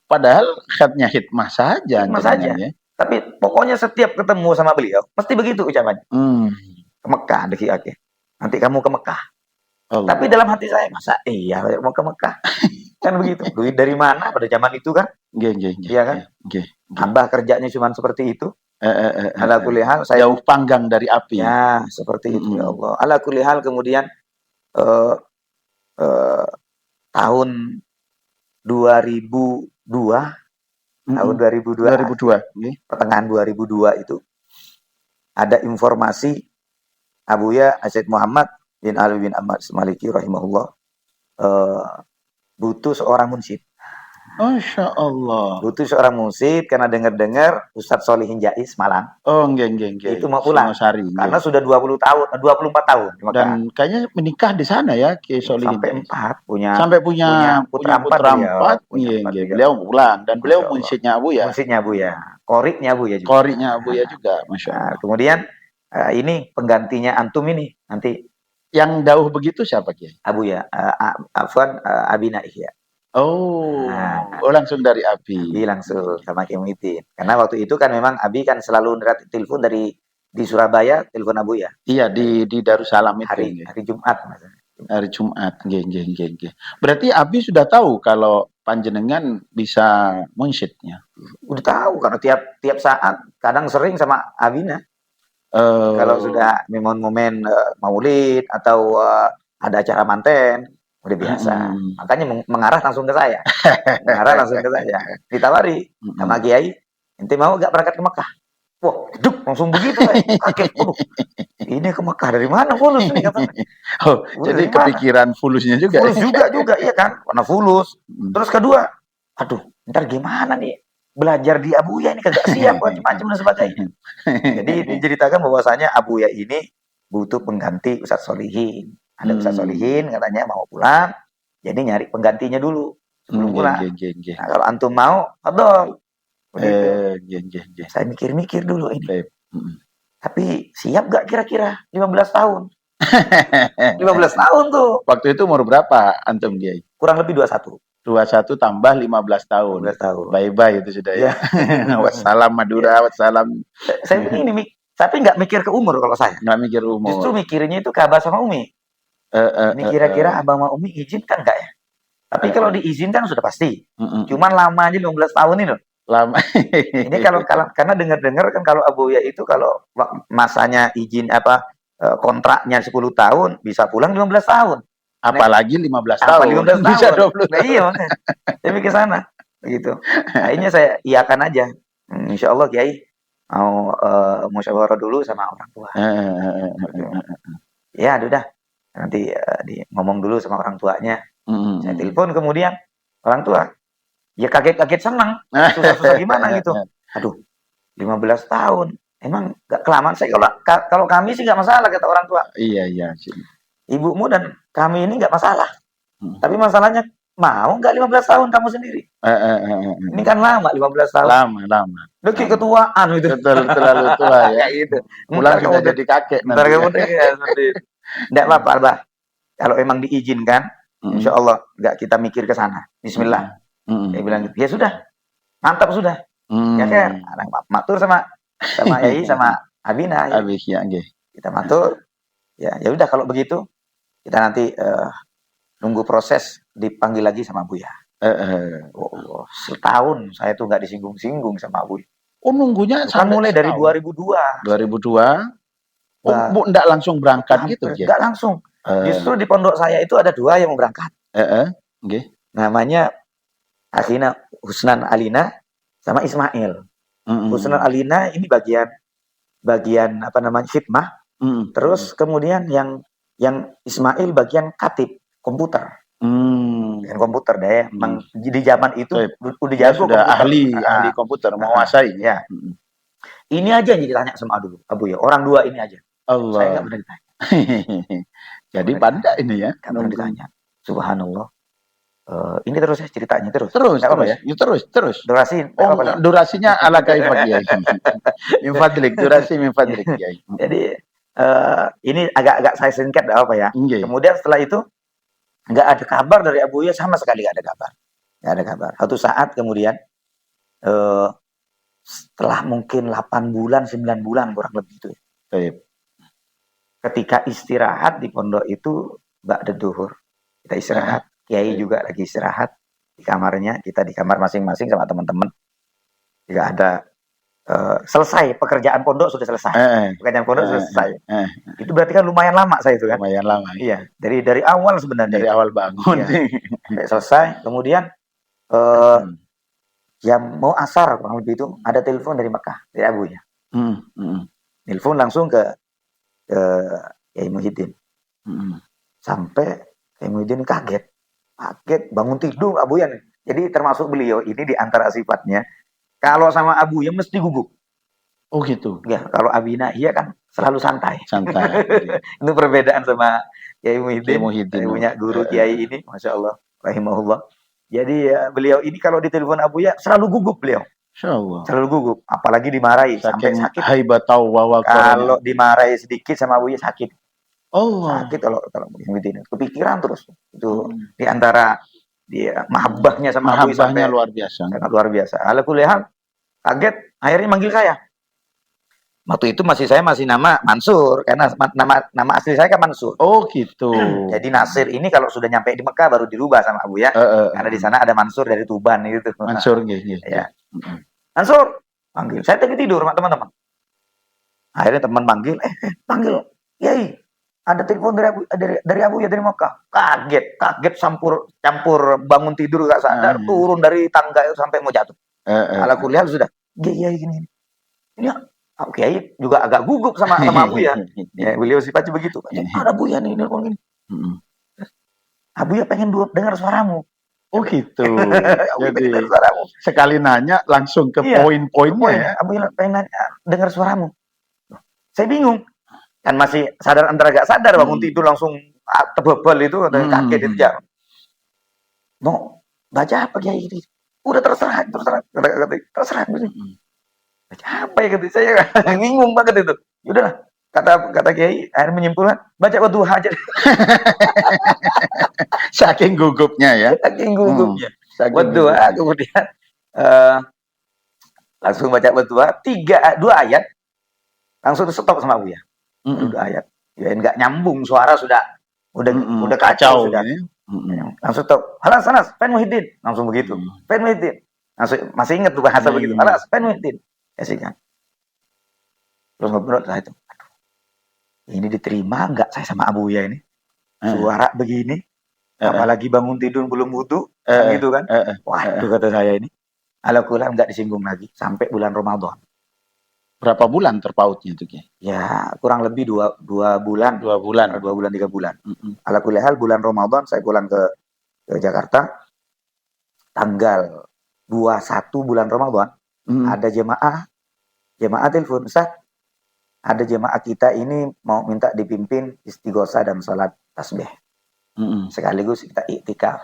[SPEAKER 1] Padahal khatnya hikmah saja.
[SPEAKER 2] Hikmah saja. Ya. Tapi pokoknya setiap ketemu sama beliau, pasti begitu ucapannya. Ke Mekah, dekik ake. Nanti kamu ke Mekah. Allah. Tapi dalam hati saya, masa iya mau ke Mekah? Kan begitu. Duit dari mana pada zaman itu kan? Iya kan? Abah kerjanya cuma seperti itu. Ala kulli hal saya
[SPEAKER 1] jauh panggang dari api.
[SPEAKER 2] Ya, seperti itu ya Allah. Ala kulli hal kemudian tahun 2002 tahun 2002 pertengahan 2002 itu ada informasi Abuya Said Muhammad bin Ali bin Ahmad Maliki rahimahullah butuh seorang munsyid.
[SPEAKER 1] Masya Allah.
[SPEAKER 2] Butuh seorang munsyid karena dengar-dengar Ustadz Solihin Jais Malang.
[SPEAKER 1] Oh, enggak.
[SPEAKER 2] Itu mau pulang. Karena sudah 20 tahun, 24 tahun.
[SPEAKER 1] Dan kayaknya menikah di sana ya, Kiai Solihin.
[SPEAKER 2] Sampai punya putra 4.
[SPEAKER 1] Beliau pulang dan beliau munsyidnya Abu ya.
[SPEAKER 2] Munsyidnya Abu ya. Koriknya Abu ya juga.
[SPEAKER 1] Koriknya Abu ya juga, Masya Allah.
[SPEAKER 2] Nah, kemudian ini penggantinya antum ini nanti.
[SPEAKER 1] Yang dauh begitu siapa Kiai?
[SPEAKER 2] Abu ya. Afwan Abi Naih ya.
[SPEAKER 1] Oh, langsung dari Abi.
[SPEAKER 2] Abi langsung sama Kiai Muhyiddin. Karena waktu itu kan memang Abi kan selalu telepon di Surabaya, telepon Abu ya.
[SPEAKER 1] Iya, di Darussalam itu.
[SPEAKER 2] Hari Jumat.
[SPEAKER 1] Hari Jumat. Nggih. Berarti Abi sudah tahu kalau panjenengan bisa munsyidnya.
[SPEAKER 2] Udah tahu karena tiap saat kadang sering sama Abina. Kalau sudah momen-momen maulid atau ada acara manten udah biasa. Makanya mengarah langsung ke saya. Ditawari sama Kiai, ente mau gak berangkat ke Mekah? Wah, langsung begitu saya. Kaget. Ini ke Mekah dari mana fulus nih katanya.
[SPEAKER 1] Jadi kepikiran fulusnya juga.
[SPEAKER 2] Fulus juga iya kan? Karena fulus. Terus kedua, aduh, ntar gimana nih? Belajar di Abuya ini kagak siap macam-macam dan sebagainya. Jadi diceritakan bahwasanya Abuya ini butuh pengganti Ustadz Solihin. Ada Ustadz Solihin katanya mau pulang, jadi nyari penggantinya dulu sebelum pulang. Nah, kalau antum mau, adol. Saya mikir-mikir dulu ini. Tapi siap gak kira-kira 15 tahun? 15 tahun tuh.
[SPEAKER 1] Waktu itu umur berapa antum Kiai?
[SPEAKER 2] Kurang lebih 21.
[SPEAKER 1] 21 tambah 15 tahun.
[SPEAKER 2] 15 tahun.
[SPEAKER 1] Bye-bye itu sudah ya. Wassalam Madura, wassalam.
[SPEAKER 2] Saya begini, tapi nggak mikir ke umur kalau saya.
[SPEAKER 1] Nggak mikir umur.
[SPEAKER 2] Justru mikirnya itu ke Abah sama Umi. Ini kira-kira Abah sama Umi izinkan nggak ya? Tapi kalau diizinkan sudah pasti. Cuman lama aja 15 tahun ini loh.
[SPEAKER 1] Lama.
[SPEAKER 2] Ini kalau karena dengar-dengar kan kalau Abuya itu kalau masanya izin kontraknya 10 tahun bisa pulang 15 tahun.
[SPEAKER 1] Apalagi 15 tahun.
[SPEAKER 2] 15 tahun.
[SPEAKER 1] Bisa 20 tahun.
[SPEAKER 2] Nah, iya makanya. Saya mikir sana. Begitu. Akhirnya saya iakan aja. Insya Allah Kiai mau musyawarah dulu sama orang tua. Ya udah. Nanti ngomong dulu sama orang tuanya. Saya telepon kemudian orang tua. Ya kaget-kaget senang, susah-susah gimana gitu. Aduh, 15 tahun. Emang nggak kelamaan saya kalau kami sih nggak masalah kata orang tua.
[SPEAKER 1] Iya, iya sih.
[SPEAKER 2] Ibumu dan kami ini nggak masalah.
[SPEAKER 1] Hmm.
[SPEAKER 2] Tapi masalahnya mau nggak 15 tahun kamu sendiri? Ini kan lama 15 tahun.
[SPEAKER 1] Lama, lama.
[SPEAKER 2] Udah kayak ketuaan gitu.
[SPEAKER 1] Betul, terlalu tua ya.
[SPEAKER 2] Kayak gitu.
[SPEAKER 1] Pulang sudah jadi kakek
[SPEAKER 2] Ntar
[SPEAKER 1] nanti.
[SPEAKER 2] kamu ya, seperti itu. Nggak apa-apa, Abah. Kalau emang diizinkan, insya Allah nggak kita mikir ke sana. Bismillah. Saya bilang gitu. Ya sudah, mantap sudah. Ya kan, matur sama Yai sama Abina. Ya.
[SPEAKER 1] Habis ya, nggih.
[SPEAKER 2] Kita matur. Ya udah kalau begitu kita nanti nunggu proses dipanggil lagi sama Buya. Oh, setahun saya tuh nggak disinggung-singgung sama Buya.
[SPEAKER 1] Oh, nunggunya
[SPEAKER 2] kan mulai dari 2002.
[SPEAKER 1] 2002. Oh, Bu enggak langsung berangkat gitu ya?
[SPEAKER 2] Enggak langsung. Justru di pondok saya itu ada 2 yang mau berangkat.
[SPEAKER 1] Nggih.
[SPEAKER 2] Namanya Akhina Husnan Alina sama Ismail. Husnan Alina ini bagian apa namanya khidmah. Terus kemudian yang Ismail bagian katib komputer. Dengan komputer deh. Emang di zaman itu udah jago
[SPEAKER 1] sudah
[SPEAKER 2] komputer.
[SPEAKER 1] ahli komputer, menguasai.
[SPEAKER 2] Ya. Ini aja yang ditanya sama Abu ya. Orang 2 ini aja.
[SPEAKER 1] Allah.
[SPEAKER 2] Saya nggak pernah ditanya.
[SPEAKER 1] Jadi pandai ini ya.
[SPEAKER 2] Nggak pernah ditanya. Subhanallah. Ini terus ya ceritanya terus.
[SPEAKER 1] Terus,
[SPEAKER 2] apa ya?
[SPEAKER 1] Terus.
[SPEAKER 2] Durasi.
[SPEAKER 1] Durasinya ala kaifak ya. Min fadlik, durasi min fadlik ya.
[SPEAKER 2] Jadi ini agak saya singkat apa ya. Kemudian setelah itu nggak ada kabar dari Abuya, sama sekali nggak ada kabar. Nggak ada kabar. Satu saat kemudian setelah mungkin 8 bulan, 9 bulan kurang lebih itu. Ketika istirahat di pondok itu ba'da duhur. Kita istirahat. Kiai juga lagi istirahat di kamarnya, kita di kamar masing-masing sama teman-teman. Jika ada selesai pekerjaan pondok sudah selesai. Pekerjaan pondok selesai. Itu berarti kan lumayan lama saya itu kan.
[SPEAKER 1] Lumayan lama.
[SPEAKER 2] Iya, dari awal sebenarnya.
[SPEAKER 1] Dari awal bangun.
[SPEAKER 2] Iya. Sampai selesai, kemudian jam mau asar kurang lebih itu ada telepon dari Mekah, dari Abunya. Telepon langsung ke Kiai Muhyiddin. Sampai Kiai Muhyiddin kaget bangun tidur Abuya nih. Jadi termasuk beliau ini di antara sifatnya kalau sama Abuya mesti gugup.
[SPEAKER 1] Oh gitu.
[SPEAKER 2] Ya, kalau Abina iya kan selalu santai.
[SPEAKER 1] Santai.
[SPEAKER 2] Itu perbedaan sama Kiai Muhyiddin. Punya guru Kiai ini, Masya Allah, rahimahullah. Jadi ya, beliau ini kalau ditelepon Abuya selalu gugup beliau.
[SPEAKER 1] Insyaallah.
[SPEAKER 2] Selalu gugup, apalagi dimarahi sampai sakit.
[SPEAKER 1] Haibatau wa
[SPEAKER 2] kalau dimarahi sedikit sama Abuya sakit.
[SPEAKER 1] Sakit
[SPEAKER 2] kalau Muhyiddin kepikiran terus. Itu di antara dia mahabbahnya sama Abuya sampai
[SPEAKER 1] luar biasa.
[SPEAKER 2] Sangat luar biasa. Alhamdulillah kaget akhirnya manggil saya. Waktu itu saya masih nama Mansur karena nama asli saya kan Mansur.
[SPEAKER 1] Oh gitu.
[SPEAKER 2] Jadi Nasir ini kalau sudah nyampe di Mekah baru dirubah sama Abu ya. Karena di sana ada Mansur dari Tuban gitu.
[SPEAKER 1] Mansur gitu.
[SPEAKER 2] Ya. Mansur panggil. Saya tadi tidur sama teman-teman. Akhirnya teman panggil, panggil. Yai, ada telepon dari Abu ya dari Mekah. Kaget campur bangun tidur gak sadar, turun dari tangga sampai mau jatuh. Ala kuliah sudah. Yai gini. Ini Kiai juga agak gugup sama Abu ya. Ya, beliau sifatnya begitu. Ada Abu ya nih nelpon gini. Abu ya pengen dengar suaramu.
[SPEAKER 1] Oh gitu.
[SPEAKER 2] Jadi suaramu.
[SPEAKER 1] Sekali nanya langsung ke poin-poinnya ya.
[SPEAKER 2] Abu ya pengen dengar suaramu. Saya bingung. Kan masih sadar antara gak sadar bangun tidur langsung tebebel itu kaget itu ya. Mau baca apa Kiai ini? Udah terserah. Baca apa ya gitu, saya bingung banget itu. Yaudahlah, kata Kiai akhirnya menyimpulkan baca Wadduha aja.
[SPEAKER 1] Saking gugupnya ya.
[SPEAKER 2] Saking gugupnya. Wadduha kemudian langsung baca Wadduha 2 ayat langsung stop sama Abu ya. 2 ayat. Ya enggak nyambung suara sudah kacau sudah. Langsung stop. Halas Pen Muhyiddin langsung begitu. Pen Muhyiddin. Langsung masih ingat tuh bahasa begitu. Halas Pen Muhyiddin. Ya sih kan. Terus ngobrol lah itu. Aduh, ini diterima nggak saya sama Abu ya ini? Suara begini, apalagi bangun tidur belum wudu, gitu kan? Waduh kata saya ini. Alhamdulillah nggak disinggung lagi sampai bulan Ramadan.
[SPEAKER 1] Berapa bulan terpautnya itu Ki?
[SPEAKER 2] Ya kurang lebih 2 bulan.
[SPEAKER 1] 2 bulan.
[SPEAKER 2] 2 bulan 3 bulan. Alhamdulillah bulan Ramadan saya pulang ke Jakarta tanggal 21 bulan Ramadan, ada jemaah telepon, Ustaz, ada jemaah kita ini mau minta dipimpin istighosah dan sholat tasbih. Sekaligus kita iktikaf.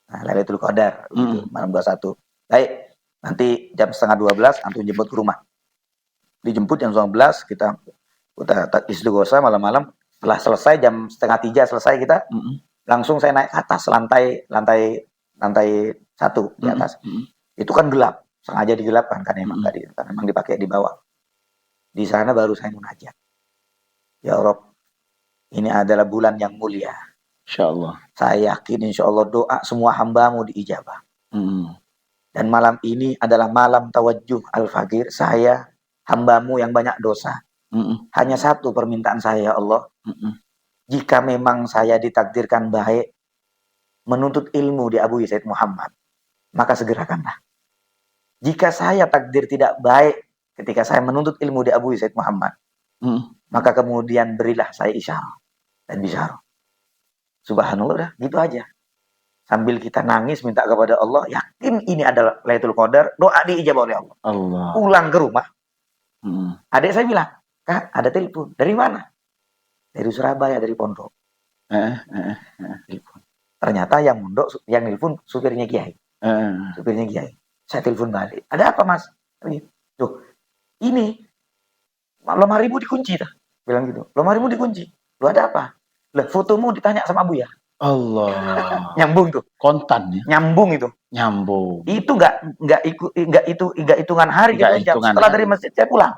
[SPEAKER 2] Nah, Lailatul Qadar gitu, malam 21. Baik, nanti jam setengah 12 antum jemput ke rumah. Dijemput jam 12, kita istighosah malam-malam. Setelah selesai jam setengah 3 selesai kita, langsung saya naik ke atas lantai 1 di atas. Itu kan gelap, sengaja digelapkan kan emang tadi, karena memang dipakai di bawah. Di sana baru saya munajat. Ya Rob, ini adalah bulan yang mulia.
[SPEAKER 1] Insyaallah.
[SPEAKER 2] Saya yakin insyaallah doa semua hambamu diijabah. Dan malam ini adalah malam tawajjuh al-fakir. Saya hambamu yang banyak dosa. Hanya satu permintaan saya ya Allah. Jika memang saya ditakdirkan baik menuntut ilmu di Abu Said Muhammad, maka segerakanlah. Jika saya takdir tidak baik ketika saya menuntut ilmu di Abu Said Muhammad, maka kemudian berilah saya isyarah dan bisyarah. Subhanallah, udah gitu aja. Sambil kita nangis minta kepada Allah, yakin ini adalah Lailatul Qadar, doa diijabah oleh Allah. Pulang ke rumah, adik saya bilang, Kak, ada telepon. Dari mana? Dari Surabaya, dari pondok. Telepon. Ternyata yang nelpon supirnya Kiai. Supirnya Kiai. Saya telepon balik. Ada apa, Mas? Tuh, ini lemarimu dikunci, dah. Bilang gitu. Lemarimu dikunci. Lu ada apa? Lah, fotomu ditanya sama Abu ya.
[SPEAKER 1] Allah.
[SPEAKER 2] Nyambung tuh.
[SPEAKER 1] Kontan ya.
[SPEAKER 2] Nyambung itu.
[SPEAKER 1] Nyambung.
[SPEAKER 2] Itu enggak hitungan hari gitu. Setelah dari masjid saya pulang.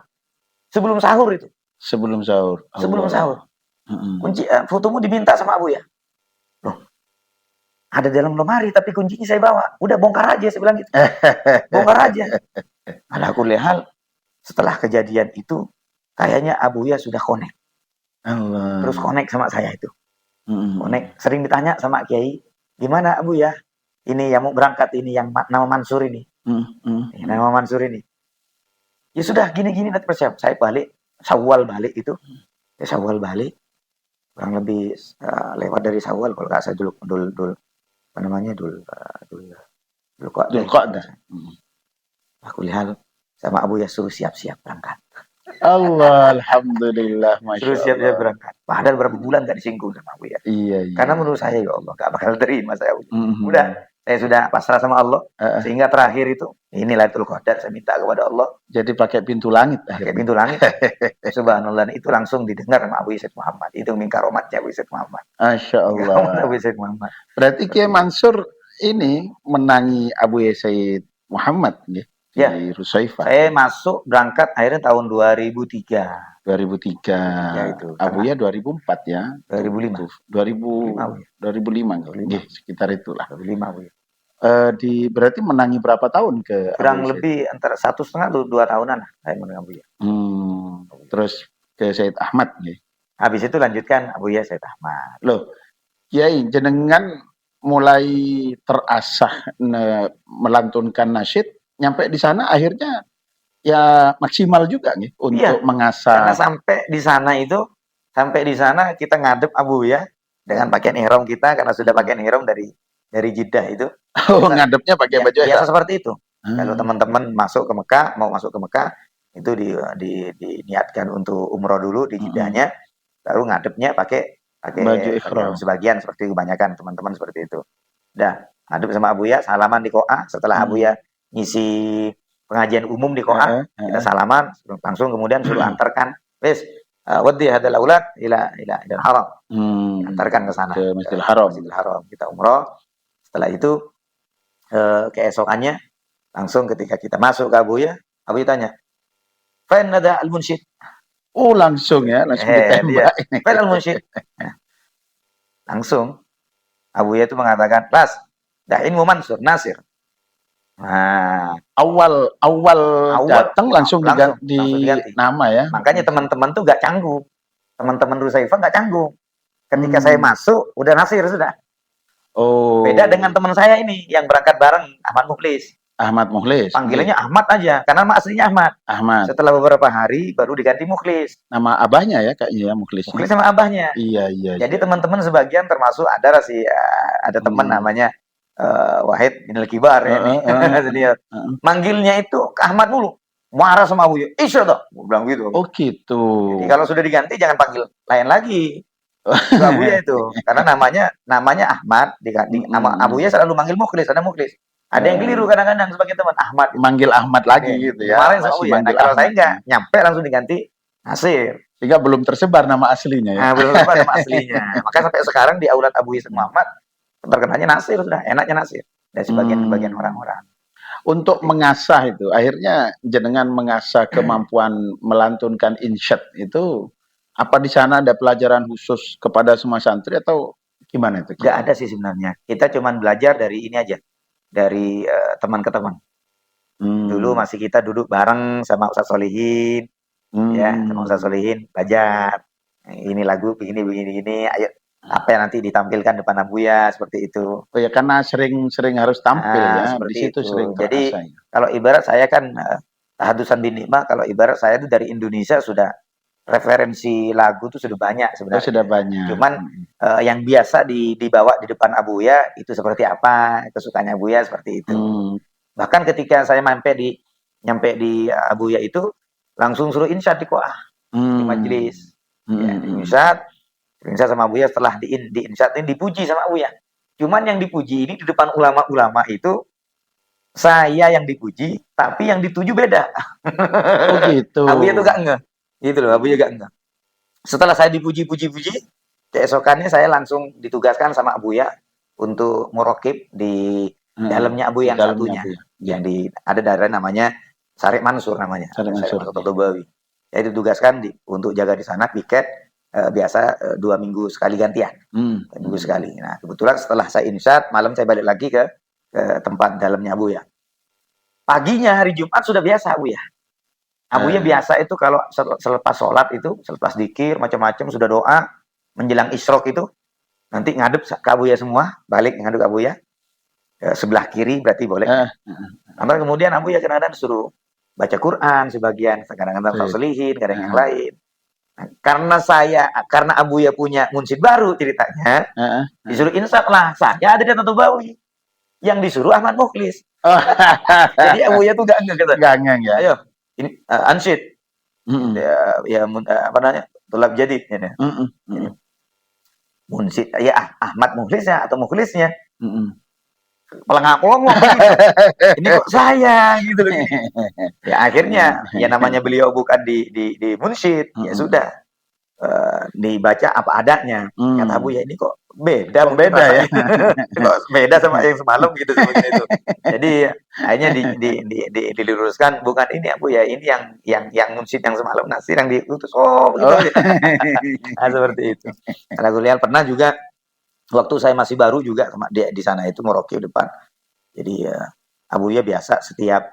[SPEAKER 2] Sebelum sahur itu.
[SPEAKER 1] Sebelum sahur. Allah.
[SPEAKER 2] Sebelum sahur. Kunci fotomu diminta sama Abu ya. Loh. Ada dalam lemari tapi kuncinya saya bawa. Udah bongkar aja, saya bilang gitu. Bongkar aja. Ala kulli hal, setelah kejadian itu kayaknya Abu ya sudah connect.
[SPEAKER 1] Allah.
[SPEAKER 2] Terus connect sama saya itu. Connect. Sering ditanya sama Kiai, gimana Abu ya? Ini yang mau berangkat ini, yang nama Mansur ini. Nama Mansur ini. Ya sudah, gini-gini nanti persiap. Saya balik, Syawal balik itu. Ya Syawal balik. Kurang lebih lewat dari Syawal kalau nggak saya dul apa namanya dul Qa'dah. Aku lihat sama Abu ya suruh siap-siap berangkat.
[SPEAKER 1] Allah, alhamdulillah, masya
[SPEAKER 2] Suruh siap-siap berangkat. Padahal berapa bulan gak disinggung sama Abu ya.
[SPEAKER 1] Iya.
[SPEAKER 2] Karena menurut saya ya Allah gak bakal terima saya. Udah, saya sudah pasrah sama Allah. Sehingga terakhir itu, ini Lailatul Qadar, saya minta kepada Allah.
[SPEAKER 1] Jadi pakai pintu langit.
[SPEAKER 2] Pakai pintu langit. Subhanallah, itu langsung didengar sama Abu Said Muhammad. Itu mingkaromatnya Abu Said Muhammad.
[SPEAKER 1] Masya Allah.
[SPEAKER 2] Abu Said Muhammad.
[SPEAKER 1] Berarti Kiai Mansur ini menangi Abu Said Muhammad ya?
[SPEAKER 2] Ya,
[SPEAKER 1] di Rusaifah.
[SPEAKER 2] Saya masuk berangkat akhirnya tahun 2003.
[SPEAKER 1] 2003.
[SPEAKER 2] Ya, itu.
[SPEAKER 1] Abu ya 2004 ya.
[SPEAKER 2] 2005.
[SPEAKER 1] 2005. Ya, sekitar itulah.
[SPEAKER 2] 2005 Abu ya.
[SPEAKER 1] Berarti menangi berapa tahun ke
[SPEAKER 2] kurang
[SPEAKER 1] Abu
[SPEAKER 2] lebih antara 1,5 atau 2 tahunan lah saya menangi Abu ya.
[SPEAKER 1] Terus ke Said Ahmad ya.
[SPEAKER 2] Habis itu lanjutkan Abu ya Said Ahmad.
[SPEAKER 1] Loh, Kiai jenengan mulai terasah melantunkan nasyid, nyampe di sana akhirnya ya maksimal juga nih untuk mengasah.
[SPEAKER 2] Karena sampai di sana kita ngadep Abu ya dengan pakaian ihram kita, karena sudah pakaian ihram dari Jeddah itu.
[SPEAKER 1] Oh, ngadepnya pakai baju
[SPEAKER 2] biasa seperti itu. Kalau teman-teman mau masuk ke Mekah itu diniatkan untuk umroh dulu di Jeddahnya, baru ngadepnya pakai
[SPEAKER 1] baju ihram.
[SPEAKER 2] Sebagian seperti kebanyakan teman-teman seperti itu. Dah, ngadep sama Abu ya, salaman di Qo'ah. Setelah Abu ya ngisi pengajian umum di Qo'ah, kita salaman, langsung kemudian suruh antarkan, wes, waddi hadal aulad ila haram. Antarkan ke sana.
[SPEAKER 1] Ke Masjidil Haram.
[SPEAKER 2] Kita umroh. Setelah itu keesokannya langsung ketika kita masuk ke Abu ya tanya, "Fain ada al-munsyid?"
[SPEAKER 1] Oh, langsung ditembak.
[SPEAKER 2] Fain al-munsyid. Langsung Abu ya itu mengatakan, "Las, da'inmu Mansur Nasir." Nah,
[SPEAKER 1] awal datang langsung diganti nama ya.
[SPEAKER 2] Makanya teman-teman tuh gak canggung. Teman-teman Rusaifah gak canggung. Ketika saya masuk, udah Nasir sudah.
[SPEAKER 1] Oh.
[SPEAKER 2] Beda dengan teman saya ini yang berangkat bareng, Ahmad Mukhlis. Panggilannya Ahmad aja, karena aslinya Ahmad. Setelah beberapa hari baru diganti Mukhlis.
[SPEAKER 1] Nama abahnya ya kayaknya ya, Mukhlis
[SPEAKER 2] sama abahnya.
[SPEAKER 1] Iya.
[SPEAKER 2] Jadi teman-teman sebagian termasuk ada teman namanya Wahid bin Al-Kibar ya ini. Dia manggilnya itu ke Ahmad dulu. Marah sama Abuya. Isya toh, bilang gitu.
[SPEAKER 1] Oh gitu.
[SPEAKER 2] Jadi kalau sudah diganti jangan panggil lain lagi. Itu Abuya itu. Karena namanya Ahmad, Abuya selalu manggil Mukhlis, ada Mukhlis. Ada yang keliru kadang-kadang sebagai teman Ahmad.
[SPEAKER 1] Manggil Ahmad lagi gitu ya.
[SPEAKER 2] Kemarin sama Abuya. Nah, kalau saya enggak, nyampe langsung diganti Nasir.
[SPEAKER 1] Sehingga belum tersebar nama aslinya ya.
[SPEAKER 2] Nah, belum tersebar nama aslinya. Maka sampai sekarang di Aulad Abu Ishaq Muhammad terkenalnya Nasir sudah, enaknya Nasir. Dan sebagian orang-orang.
[SPEAKER 1] Untuk mengasah itu, akhirnya jenengan mengasah kemampuan melantunkan insyad itu, apa di sana ada pelajaran khusus kepada semua santri atau gimana itu?
[SPEAKER 2] Nggak ada sih sebenarnya. Kita cuma belajar dari ini aja, dari teman ke teman. Dulu masih kita duduk bareng sama Ustaz Solihin, ya, sama Ustaz Solihin belajar. Ini lagu begini, ayo apa yang nanti ditampilkan depan Abuya seperti itu.
[SPEAKER 1] Oh ya, karena sering harus tampil ya, di situ
[SPEAKER 2] itu.
[SPEAKER 1] sering
[SPEAKER 2] Jadi
[SPEAKER 1] terasa.
[SPEAKER 2] kalau ibarat saya kan Tahadusan bin Nikmah, kalau ibarat saya itu dari Indonesia sudah referensi lagu itu sudah banyak sebenarnya.
[SPEAKER 1] Oh, sudah banyak.
[SPEAKER 2] Cuman yang biasa dibawa di depan Abuya itu seperti apa, kesukaannya Abuya seperti itu. Bahkan ketika saya nyampe di Abuya itu langsung suruh insyad di Qoah, di majelis. Ya, di insyad sama Abuya. Setelah di insyad ini dipuji sama Abuya. Cuman yang dipuji ini di depan ulama-ulama itu saya yang dipuji, tapi yang dituju beda.
[SPEAKER 1] Oh gitu.
[SPEAKER 2] Abuya tuh gak ngeh. Gitu loh, Abuya gak ngeh. Setelah saya dipuji, keesokannya saya langsung ditugaskan sama Abuya untuk murokib di dalamnya Abuya yang satunya. Yang ada daerah namanya Sarik Mansur namanya. Sarik Mansur Totobawi. Saya ditugaskan untuk jaga di sana, piket. Biasa 2 minggu sekali gantian, 2 minggu sekali. Nah, kebetulan setelah saya insyad, malam saya balik lagi ke tempat dalamnya Abuya. Paginya hari Jumat sudah biasa Abuya. Abuya biasa itu kalau selepas sholat itu, selepas zikir macam-macam sudah doa, menjelang isyrok itu, nanti ngadep ke Abuya semua, balik ngadep ke Abuya. Sebelah kiri berarti boleh. Nanti kemudian Abuya kadang-kadang suruh baca Quran sebagian, kadang-kadang taslihin, kadang yang lain. Karena Abuya punya munsyid baru ceritanya, disuruh insyad lah. Saya ada di Totobawi. Yang disuruh Ahmad Mukhlis. Jadi Abuya tuh gak ngeh.
[SPEAKER 1] Ya.
[SPEAKER 2] Ayo, ini ansyid. Ya apa namanya? Tulab jadid. Ya. Munsyid, ya Ahmad Mukhlisnya atau Mukhlisnya. Pelengak-pelengok gitu. Ini kok saya gitu loh. Ya akhirnya ya namanya beliau bukan di munsyid, ya sudah dibaca apa adanya. Kata Abuya ini kok beda ya. Kok beda sama yang semalam gitu seperti itu. Jadi akhirnya diluruskan, bukan ini Abuya, ini yang munsyid yang semalam Nasir yang diutus. Oh begitu. Nah, seperti itu. Karena gue lihat pernah juga waktu saya masih baru juga di sana itu Merauke depan. Jadi Abuya biasa setiap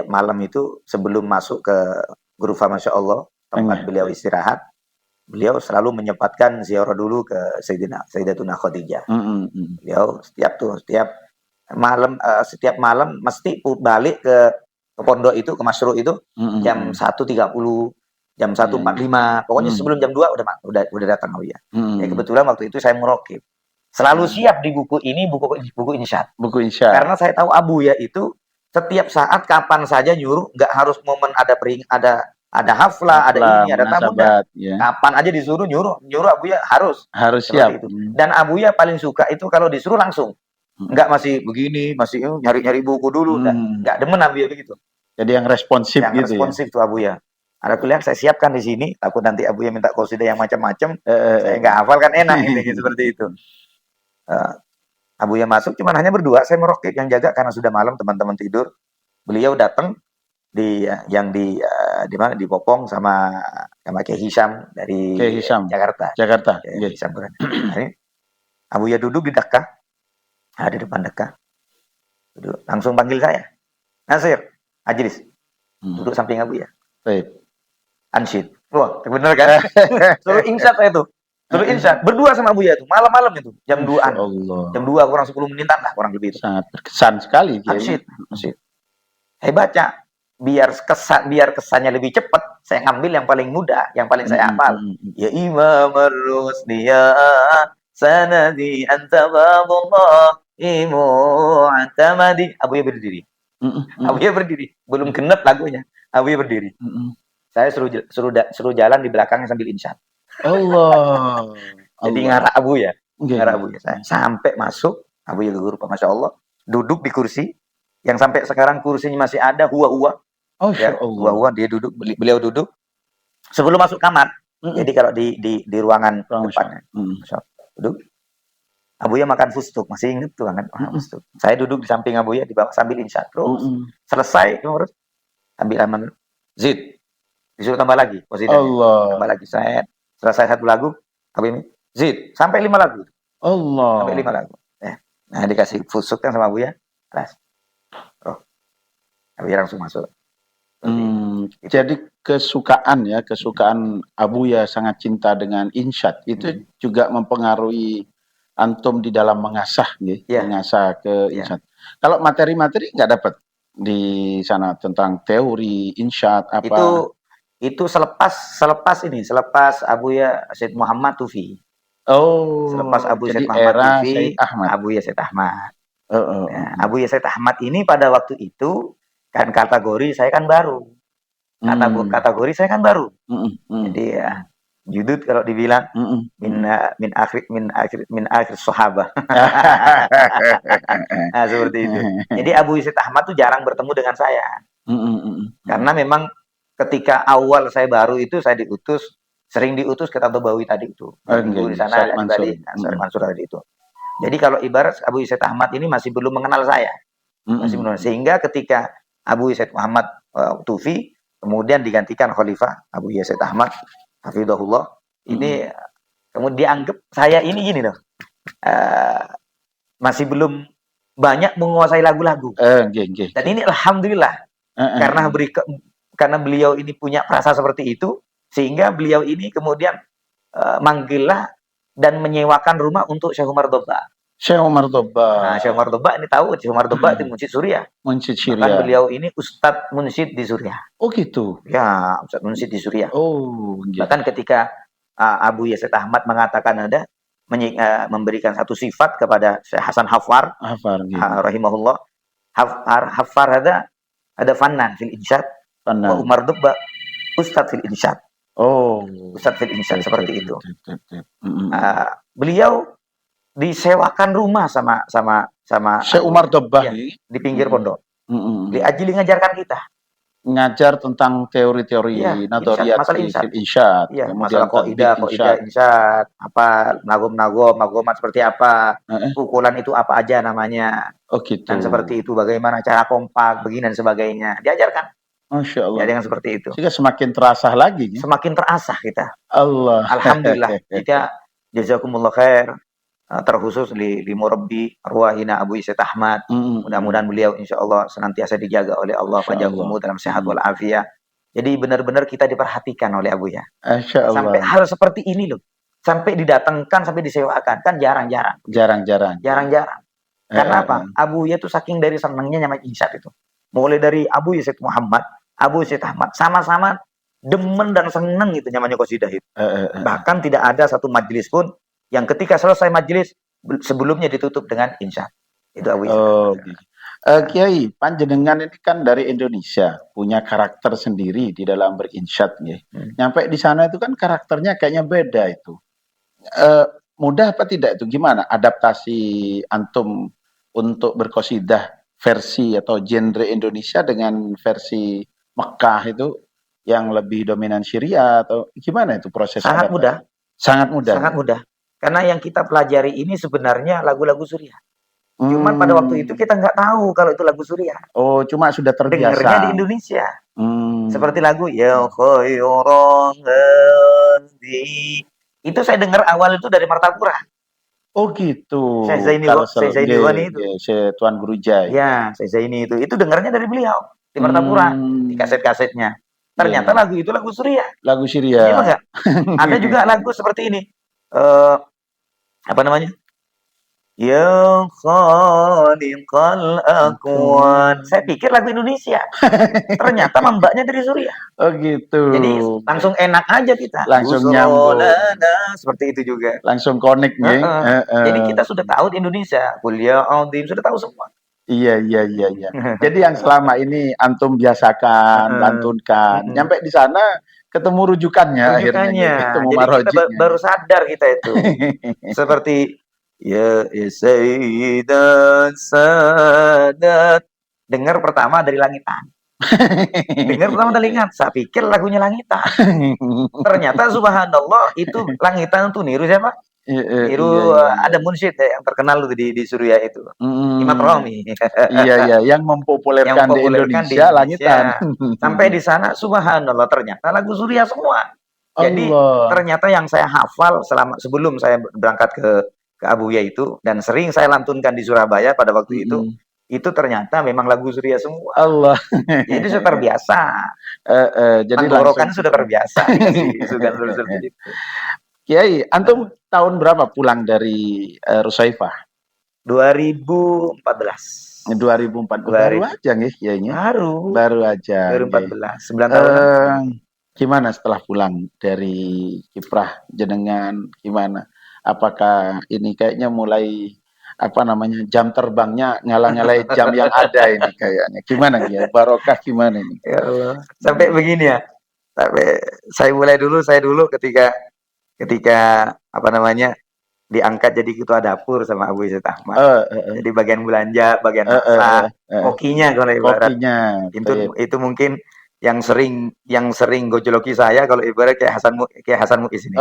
[SPEAKER 2] malam itu sebelum masuk ke Ghurfah Masya Allah tempat beliau istirahat, beliau selalu menyempatkan ziarah dulu ke Sayyidatuna Khadijah. Beliau setiap malam mesti balik ke pondok itu, ke Masyru' itu jam 1.30, jam 1.45. Pokoknya sebelum jam 2 udah datang Abuya. Ya kebetulan waktu itu saya merokib. Selalu siap di buku ini, buku insyad.
[SPEAKER 1] Buku insyad.
[SPEAKER 2] Karena saya tahu Abuya itu setiap saat kapan saja nyuruh, nggak harus momen ada haflah, ada ini, ada tamu. Ya. Kapan aja disuruh nyuruh Abuya harus
[SPEAKER 1] siap.
[SPEAKER 2] Itu. Dan Abuya paling suka itu kalau disuruh langsung. Nggak masih begini, masih nyari buku dulu. Nggak demen Abuya begitu.
[SPEAKER 1] Jadi yang responsif gitu.
[SPEAKER 2] Yang responsif tuh Abuya. Ada kuliah saya siapkan di sini, takut nanti Abuya minta qasidah yang macam-macam. Saya nggak hafal kan enak ini seperti itu. Abuya masuk cuman hanya berdua, saya merokib, yang jaga karena sudah malam teman-teman tidur. Beliau datang di mana di Popong sama Kiai Hisham dari Jakarta. Kiai Hisham. Abuya duduk di Dakka, di depan Dakka. Duduk, langsung panggil saya. Nasir, Ajlis. Duduk samping Abuya. Ansyid. Wah, benar kan? Suruh insyad saya tuh. Suruh insyad berdua sama Abuya itu malam-malam itu jam 2-an. Jam 2 kurang 10 menitan lah kurang lebih itu.
[SPEAKER 1] Sangat berkesan sekali.
[SPEAKER 2] Ansyid. Saya baca biar kesannya lebih cepat. Saya ngambil yang paling mudah, yang paling saya hafal. Ya Imam Ar-Rusdi ya sanadi anta babullah mu'tamadi. Abuya berdiri. Abuya berdiri. Belum genep lagunya. Abuya berdiri. Saya suruh jalan di belakangnya sambil insyad.
[SPEAKER 1] Allah.
[SPEAKER 2] Jadi
[SPEAKER 1] Allah.
[SPEAKER 2] ngarah Abuya.
[SPEAKER 1] Nggih.
[SPEAKER 2] Ngarah Abuya. Saya sampai masuk, Abuya gugur, Masya Allah. Duduk di kursi. Yang sampai sekarang kursinya masih ada, huwa-huwa.
[SPEAKER 1] Oh,
[SPEAKER 2] Ya, huwa-huwa, dia duduk, beliau duduk. Sebelum masuk kamar. Jadi kalau di ruangan depannya. Masya Allah. Duduk. Abuya makan fustuk, masih inget tuh kan, fustuk. Saya duduk di samping Abuya, di bawah sambil insyad terus. Selesai, terus sambil aman. Zid, disuruh tambah lagi posisinya.
[SPEAKER 1] Allah.
[SPEAKER 2] Tambah lagi, saya selesai satu lagu, Abuya Zid, sampai 5 lagu.
[SPEAKER 1] Allah.
[SPEAKER 2] Sampai 5 lagu. Nah, dikasih fusuk kan sama Abuya, kelas. Oh, Abuya langsung masuk.
[SPEAKER 1] Jadi kesukaan Abuya sangat cinta dengan insyad itu juga mempengaruhi antum di dalam mengasah, mengasah ke insyad. Kalau materi-materi nggak dapat di sana tentang teori insyad apa?
[SPEAKER 2] Itu selepas Abuya Said Muhammad Tufi.
[SPEAKER 1] Oh,
[SPEAKER 2] selepas Abuya
[SPEAKER 1] jadi
[SPEAKER 2] Said Muhammad
[SPEAKER 1] era
[SPEAKER 2] Tufi,
[SPEAKER 1] Said Ahmad.
[SPEAKER 2] Abuya Said Ahmad. Abuya Said Ahmad ini pada waktu itu kan kategori saya kan baru. Kategori saya kan baru. Jadi ya, judud kalau dibilang min akhir sahabah. Nah, seperti itu. Jadi Abuya Said Ahmad tuh jarang bertemu dengan saya. Karena memang ketika awal saya baru itu saya sering diutus ke Tanto Bawi tadi itu. Di sana di Bali, Syarif Mansur tadi itu. Jadi kalau ibarat Abuya Said Ahmad ini masih belum mengenal saya. Sehingga ketika Abuya Said Muhammad Tufi kemudian digantikan Khalifah Abuya Said Ahmad hafizahullah, ini kemudian dianggap saya ini gini loh. Masih belum banyak menguasai lagu-lagu. Dan ini alhamdulillah karena beliau ini punya perasa seperti itu, sehingga beliau ini kemudian manggillah dan menyewakan rumah untuk Syekh Umar Dobba.
[SPEAKER 1] Syekh Umar Dobba.
[SPEAKER 2] Nah, Syekh Umar Dobba ini tahu, Syekh Umar Dobba itu Munsyid Suriah.
[SPEAKER 1] Munsyid Suriah.
[SPEAKER 2] Bahkan beliau ini Ustadz Munsyid di Suriah.
[SPEAKER 1] Oh gitu?
[SPEAKER 2] Ya, Ustadz Munsyid di Suriah.
[SPEAKER 1] Oh gitu.
[SPEAKER 2] Bahkan ketika Abuya Said Ahmad mengatakan memberikan satu sifat kepada Syekh Hasan Hafar rahimahullah. Hafar ada fannan fil insyad, wa Umar Dobba Ustadz fil insyad.
[SPEAKER 1] Oh,
[SPEAKER 2] Ustadz fil insyad seperti itu. Beliau disewakan rumah sama
[SPEAKER 1] Syekh Umar Dobba
[SPEAKER 2] di pinggir pondok. Diajili ngajarkan kita.
[SPEAKER 1] Ngajar tentang teori-teori nadoriyat insyad.
[SPEAKER 2] Iya, masalah kaidah insyad, apa nagomat seperti apa, pukulan itu apa aja namanya.
[SPEAKER 1] Oh gitu.
[SPEAKER 2] Dan seperti itu bagaimana cara kompak, begini dan sebagainya. Diajarkan.
[SPEAKER 1] Masya Allah.
[SPEAKER 2] Ya, dengan seperti itu.
[SPEAKER 1] Sehingga semakin terasah lagi.
[SPEAKER 2] Semakin terasah kita.
[SPEAKER 1] Allah.
[SPEAKER 2] Alhamdulillah. Kita jazakumullah khair. Terkhusus di murabbi arwahina Abuya Said Ahmad. Mudah-mudahan beliau insya Allah senantiasa dijaga oleh Allah panjang dalam sehat wal afiat. Jadi benar-benar kita diperhatikan oleh Abuya. Sampai hal seperti ini loh. Sampai didatangkan, sampai disewakan. Kan jarang-jarang. Jarang-jarang. Karena apa? Abuya itu saking dari senangnya nyama insyad itu. Mulai dari Abuya Said Muhammad, Abuya Said Ahmad. Sama-sama demen dan seneng itu namanya qasidah itu. Bahkan tidak ada satu majelis pun yang ketika selesai majelis sebelumnya ditutup dengan insyad. Itu Abuya.
[SPEAKER 1] Kiai, panjenengan ini kan dari Indonesia, punya karakter sendiri di dalam berinsyad ya. Nyampe di sana itu kan karakternya kayaknya beda itu. Mudah apa tidak itu? Gimana adaptasi antum untuk berqasidah versi atau genre Indonesia dengan versi Mekah itu yang lebih dominan Syria atau gimana itu proses?
[SPEAKER 2] Sangat mudah.
[SPEAKER 1] Sangat mudah.
[SPEAKER 2] Sangat mudah. Karena yang kita pelajari ini sebenarnya lagu-lagu Suriah. Cuman pada waktu itu kita nggak tahu kalau itu lagu Suriah.
[SPEAKER 1] Oh, cuma sudah terbiasa.
[SPEAKER 2] Dengarnya di Indonesia. Seperti lagu Ya Khairan Hadi. Itu saya dengar awal itu dari Martapura.
[SPEAKER 1] Oh gitu.
[SPEAKER 2] Saya Zaini Wani itu.
[SPEAKER 1] Tuan Guru Jai.
[SPEAKER 2] Ya, saya Zaini itu. Itu dengarnya dari beliau di Martapura, di kaset-kasetnya. Ternyata lagu itu lagu Suriah.
[SPEAKER 1] Lagu Syria.
[SPEAKER 2] Iya enggak? Ada juga lagu seperti ini. Apa namanya? Ya khaliqal akwan. Saya pikir lagu Indonesia. Ternyata mambaknya dari Suriah.
[SPEAKER 1] Oh gitu.
[SPEAKER 2] Jadi langsung enak aja kita.
[SPEAKER 1] Langsung nyambung.
[SPEAKER 2] Seperti itu juga.
[SPEAKER 1] Langsung connect ya.
[SPEAKER 2] Jadi kita sudah tahu di Indonesia. Kuliah Audim sudah tahu semua.
[SPEAKER 1] Iya. Jadi yang selama ini antum biasakan, lantunkan, nyampe di sana ketemu rujukannya akhirnya, ketemu
[SPEAKER 2] Jadi kita
[SPEAKER 1] marojiknya.
[SPEAKER 2] baru sadar kita itu. Seperti ya Sayyidan Sadat. Dengar pertama dari Langitan. Dengar pertama dari Langitan. Saya pikir lagunya Langitan. Ternyata subhanallah itu Langitan tuh niru siapa? Niru ada munsyid yang terkenal tuh di Suriah itu. Imam Romi.
[SPEAKER 1] Iya, yang mempopulerkan di Indonesia Langitan.
[SPEAKER 2] Sampai di sana subhanallah ternyata lagu Suriah semua. Jadi
[SPEAKER 1] Allah.
[SPEAKER 2] ternyata yang saya hafal sebelum saya berangkat ke Abuya itu dan sering saya lantunkan di Surabaya pada waktu itu ternyata memang lagu Suriah semua.
[SPEAKER 1] Allah.
[SPEAKER 2] Jadi sudah terbiasa.
[SPEAKER 1] Jadi
[SPEAKER 2] tenggorokan sudah terbiasa seperti itu.
[SPEAKER 1] Kiai, antum tahun berapa pulang dari Rusaifah?
[SPEAKER 2] 2014.
[SPEAKER 1] 2014. Baru aja nih kayaknya. Baru aja.
[SPEAKER 2] 2014. 9 tahun.
[SPEAKER 1] Gimana setelah pulang dari kiprah jenengan? Gimana? Apakah ini kayaknya mulai jam terbangnya ngalah-ngalahin jam yang ada ini kayaknya? Gimana ya? Barokah gimana ini?
[SPEAKER 2] Ya Allah. Sampai begini ya. Sampai saya dulu ketika diangkat jadi ketua dapur sama Abu Izzat Ahmad. Jadi bagian belanja, bagian masak, kokinya kalau ibarat. Itu mungkin yang sering gojoloki saya kalau ibarat kayak Hasan Muiz ini.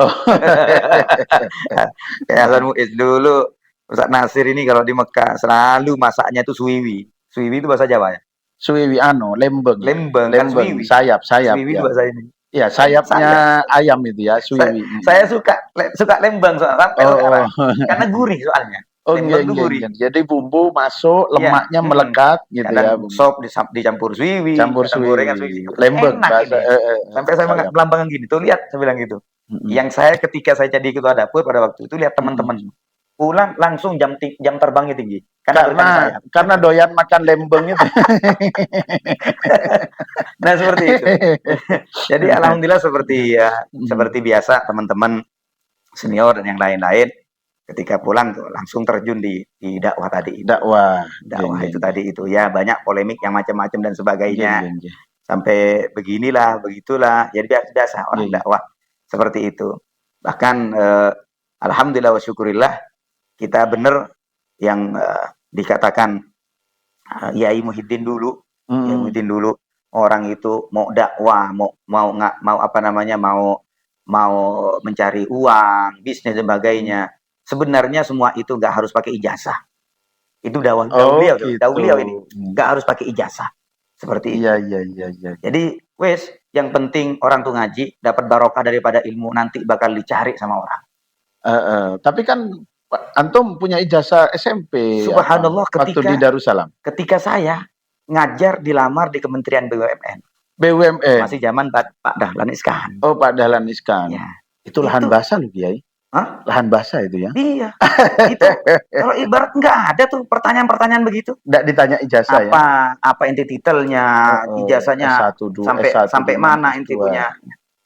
[SPEAKER 2] Kayak Hasan Muiz dulu. Ustaz Nasir ini kalau di Mekah selalu masaknya itu suwiwi. Suwiwi itu bahasa Jawa ya?
[SPEAKER 1] Suwiwi lembeng.
[SPEAKER 2] Kan suwiwi.
[SPEAKER 1] Sayap.
[SPEAKER 2] Suwiwi
[SPEAKER 1] ya.
[SPEAKER 2] bahasa ini.
[SPEAKER 1] Iya, sayapnya ayam itu ya, suwiwi.
[SPEAKER 2] Saya suka lembang soalnya karena gurih soalnya.
[SPEAKER 1] Gurih. Jadi bumbu masuk, lemaknya melekat gitu ya.
[SPEAKER 2] Sop dicampur suwiwi, gorengan suwiwi.
[SPEAKER 1] Lembang bahasa.
[SPEAKER 2] Sampai saya melambangkan gini, tuh lihat saya bilang gitu. Yang ketika saya jadi ketua dapur pada waktu itu lihat teman-teman pulang langsung jam terbangnya tinggi
[SPEAKER 1] karena doyan makan lembeng itu.
[SPEAKER 2] Nah seperti itu. Jadi alhamdulillah seperti biasa teman-teman senior dan yang lain-lain ketika pulang tuh langsung terjun di dakwah tadi.
[SPEAKER 1] Dakwah
[SPEAKER 2] itu tadi itu ya banyak polemik yang macam-macam dan sebagainya. Sampai begitulah. Jadi biasa orang dakwah seperti itu. Bahkan alhamdulillah wa syukurillah kita benar yang dikatakan Yai Muhyiddin dulu, orang itu mau dakwah, mau mencari uang, bisnis dan sebagainya. Sebenarnya semua itu nggak harus pakai ijazah. Itu dakwah beliau ini nggak harus pakai ijazah. Seperti itu.
[SPEAKER 1] Iya.
[SPEAKER 2] Jadi yang penting orang tuh ngaji dapat barokah daripada ilmu nanti bakal dicari sama orang.
[SPEAKER 1] Tapi kan antum punya ijazah SMP.
[SPEAKER 2] Subhanallah
[SPEAKER 1] waktu di Darussalam.
[SPEAKER 2] Ketika saya ngajar dilamar di Kementerian BUMN. Masih zaman Pak Dahlan Iskan.
[SPEAKER 1] Oh, Pak Dahlan Iskan. Ya. Itu lahan basah loh, Kiai.
[SPEAKER 2] Hah?
[SPEAKER 1] Lahan basah itu ya?
[SPEAKER 2] Iya. Itu kalau ibarat nggak ada tuh pertanyaan-pertanyaan begitu.
[SPEAKER 1] Nggak ditanya ijazah
[SPEAKER 2] apa inti titelnya, ijazahnya sampai mana inti punya.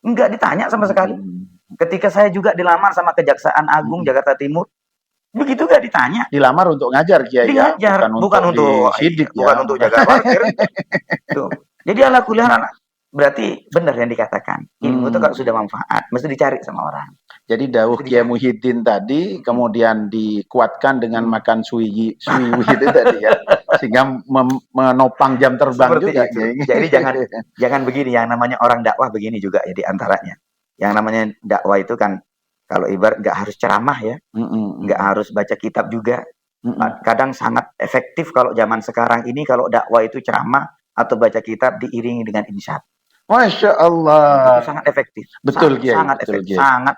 [SPEAKER 2] Nggak ditanya sama sekali. Ketika saya juga dilamar sama Kejaksaan Agung Jakarta Timur, begitu gak ditanya.
[SPEAKER 1] Dilamar untuk ngajar Kiai ya?
[SPEAKER 2] Bukan untuk sidik ya. Bukan untuk jaga parkir. Jadi ala kuliah berarti benar yang dikatakan. Ilmu itu kalau sudah manfaat, mesti dicari sama orang.
[SPEAKER 1] Jadi dawuh Kiai Muhyiddin tadi kemudian dikuatkan dengan makan suwiwi itu tadi ya. Sehingga menopang jam terbang seperti juga.
[SPEAKER 2] Jadi jangan begini, yang namanya orang dakwah begini juga ya di antaranya. Yang namanya dakwah itu kan kalau ibarat nggak harus ceramah ya, nggak harus baca kitab juga. Kadang sangat efektif kalau zaman sekarang ini kalau dakwah itu ceramah atau baca kitab diiringi dengan insyad.
[SPEAKER 1] Masya Allah.
[SPEAKER 2] Itu sangat efektif.
[SPEAKER 1] Betul Kiai.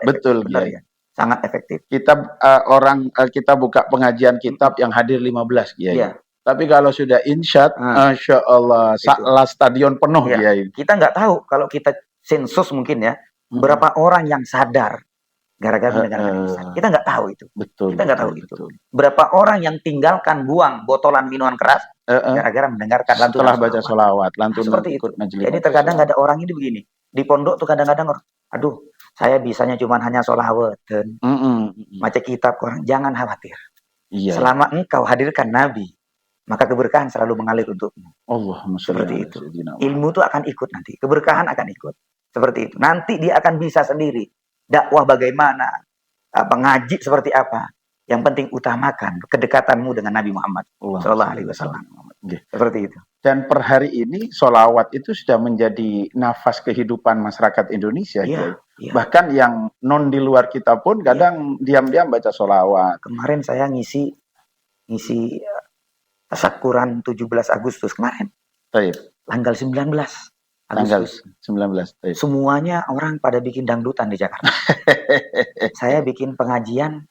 [SPEAKER 2] Betul Kiai. Sangat efektif.
[SPEAKER 1] Kita buka pengajian kitab yang hadir 15 Kiai. Iya. Tapi kalau sudah insyad, Masya Allah, stadion penuh Kiai.
[SPEAKER 2] Kita nggak tahu kalau kita sensus mungkin ya, berapa orang yang sadar gara-gara mendengarkan insya. Kita nggak tahu itu.
[SPEAKER 1] Betul.
[SPEAKER 2] Kita nggak tahu itu.
[SPEAKER 1] Betul.
[SPEAKER 2] Berapa orang yang tinggalkan buang botolan minuman keras gara-gara mendengarkan
[SPEAKER 1] setelah baca sholawat, lantunan
[SPEAKER 2] seperti
[SPEAKER 1] ikut
[SPEAKER 2] itu.
[SPEAKER 1] majelis.
[SPEAKER 2] Jadi terkadang ada orang ini begini, di pondok tuh kadang-kadang, aduh, saya bisanya cuma hanya sholawat dan baca kitab Quran. Jangan khawatir.
[SPEAKER 1] Iya.
[SPEAKER 2] Selama engkau hadirkan Nabi, maka keberkahan selalu mengalir untukmu.
[SPEAKER 1] Allahumma
[SPEAKER 2] seperti itu. Ilmu itu akan ikut nanti, keberkahan akan ikut. Seperti itu. Nanti dia akan bisa sendiri. Dakwah bagaimana, ngaji seperti apa. Yang penting utamakan kedekatanmu dengan Nabi Muhammad Sallallahu Alaihi Wasallam. Seperti itu.
[SPEAKER 1] Dan per hari ini sholawat itu sudah menjadi nafas kehidupan masyarakat Indonesia.
[SPEAKER 2] Iya.
[SPEAKER 1] Bahkan yang non di luar kita pun kadang diam-diam baca sholawat.
[SPEAKER 2] Kemarin saya ngisi tasyakuran 17 Agustus kemarin. Tanggal 19 Agustus.
[SPEAKER 1] 19.
[SPEAKER 2] Semuanya orang pada bikin dangdutan di Jakarta. Saya bikin pengajian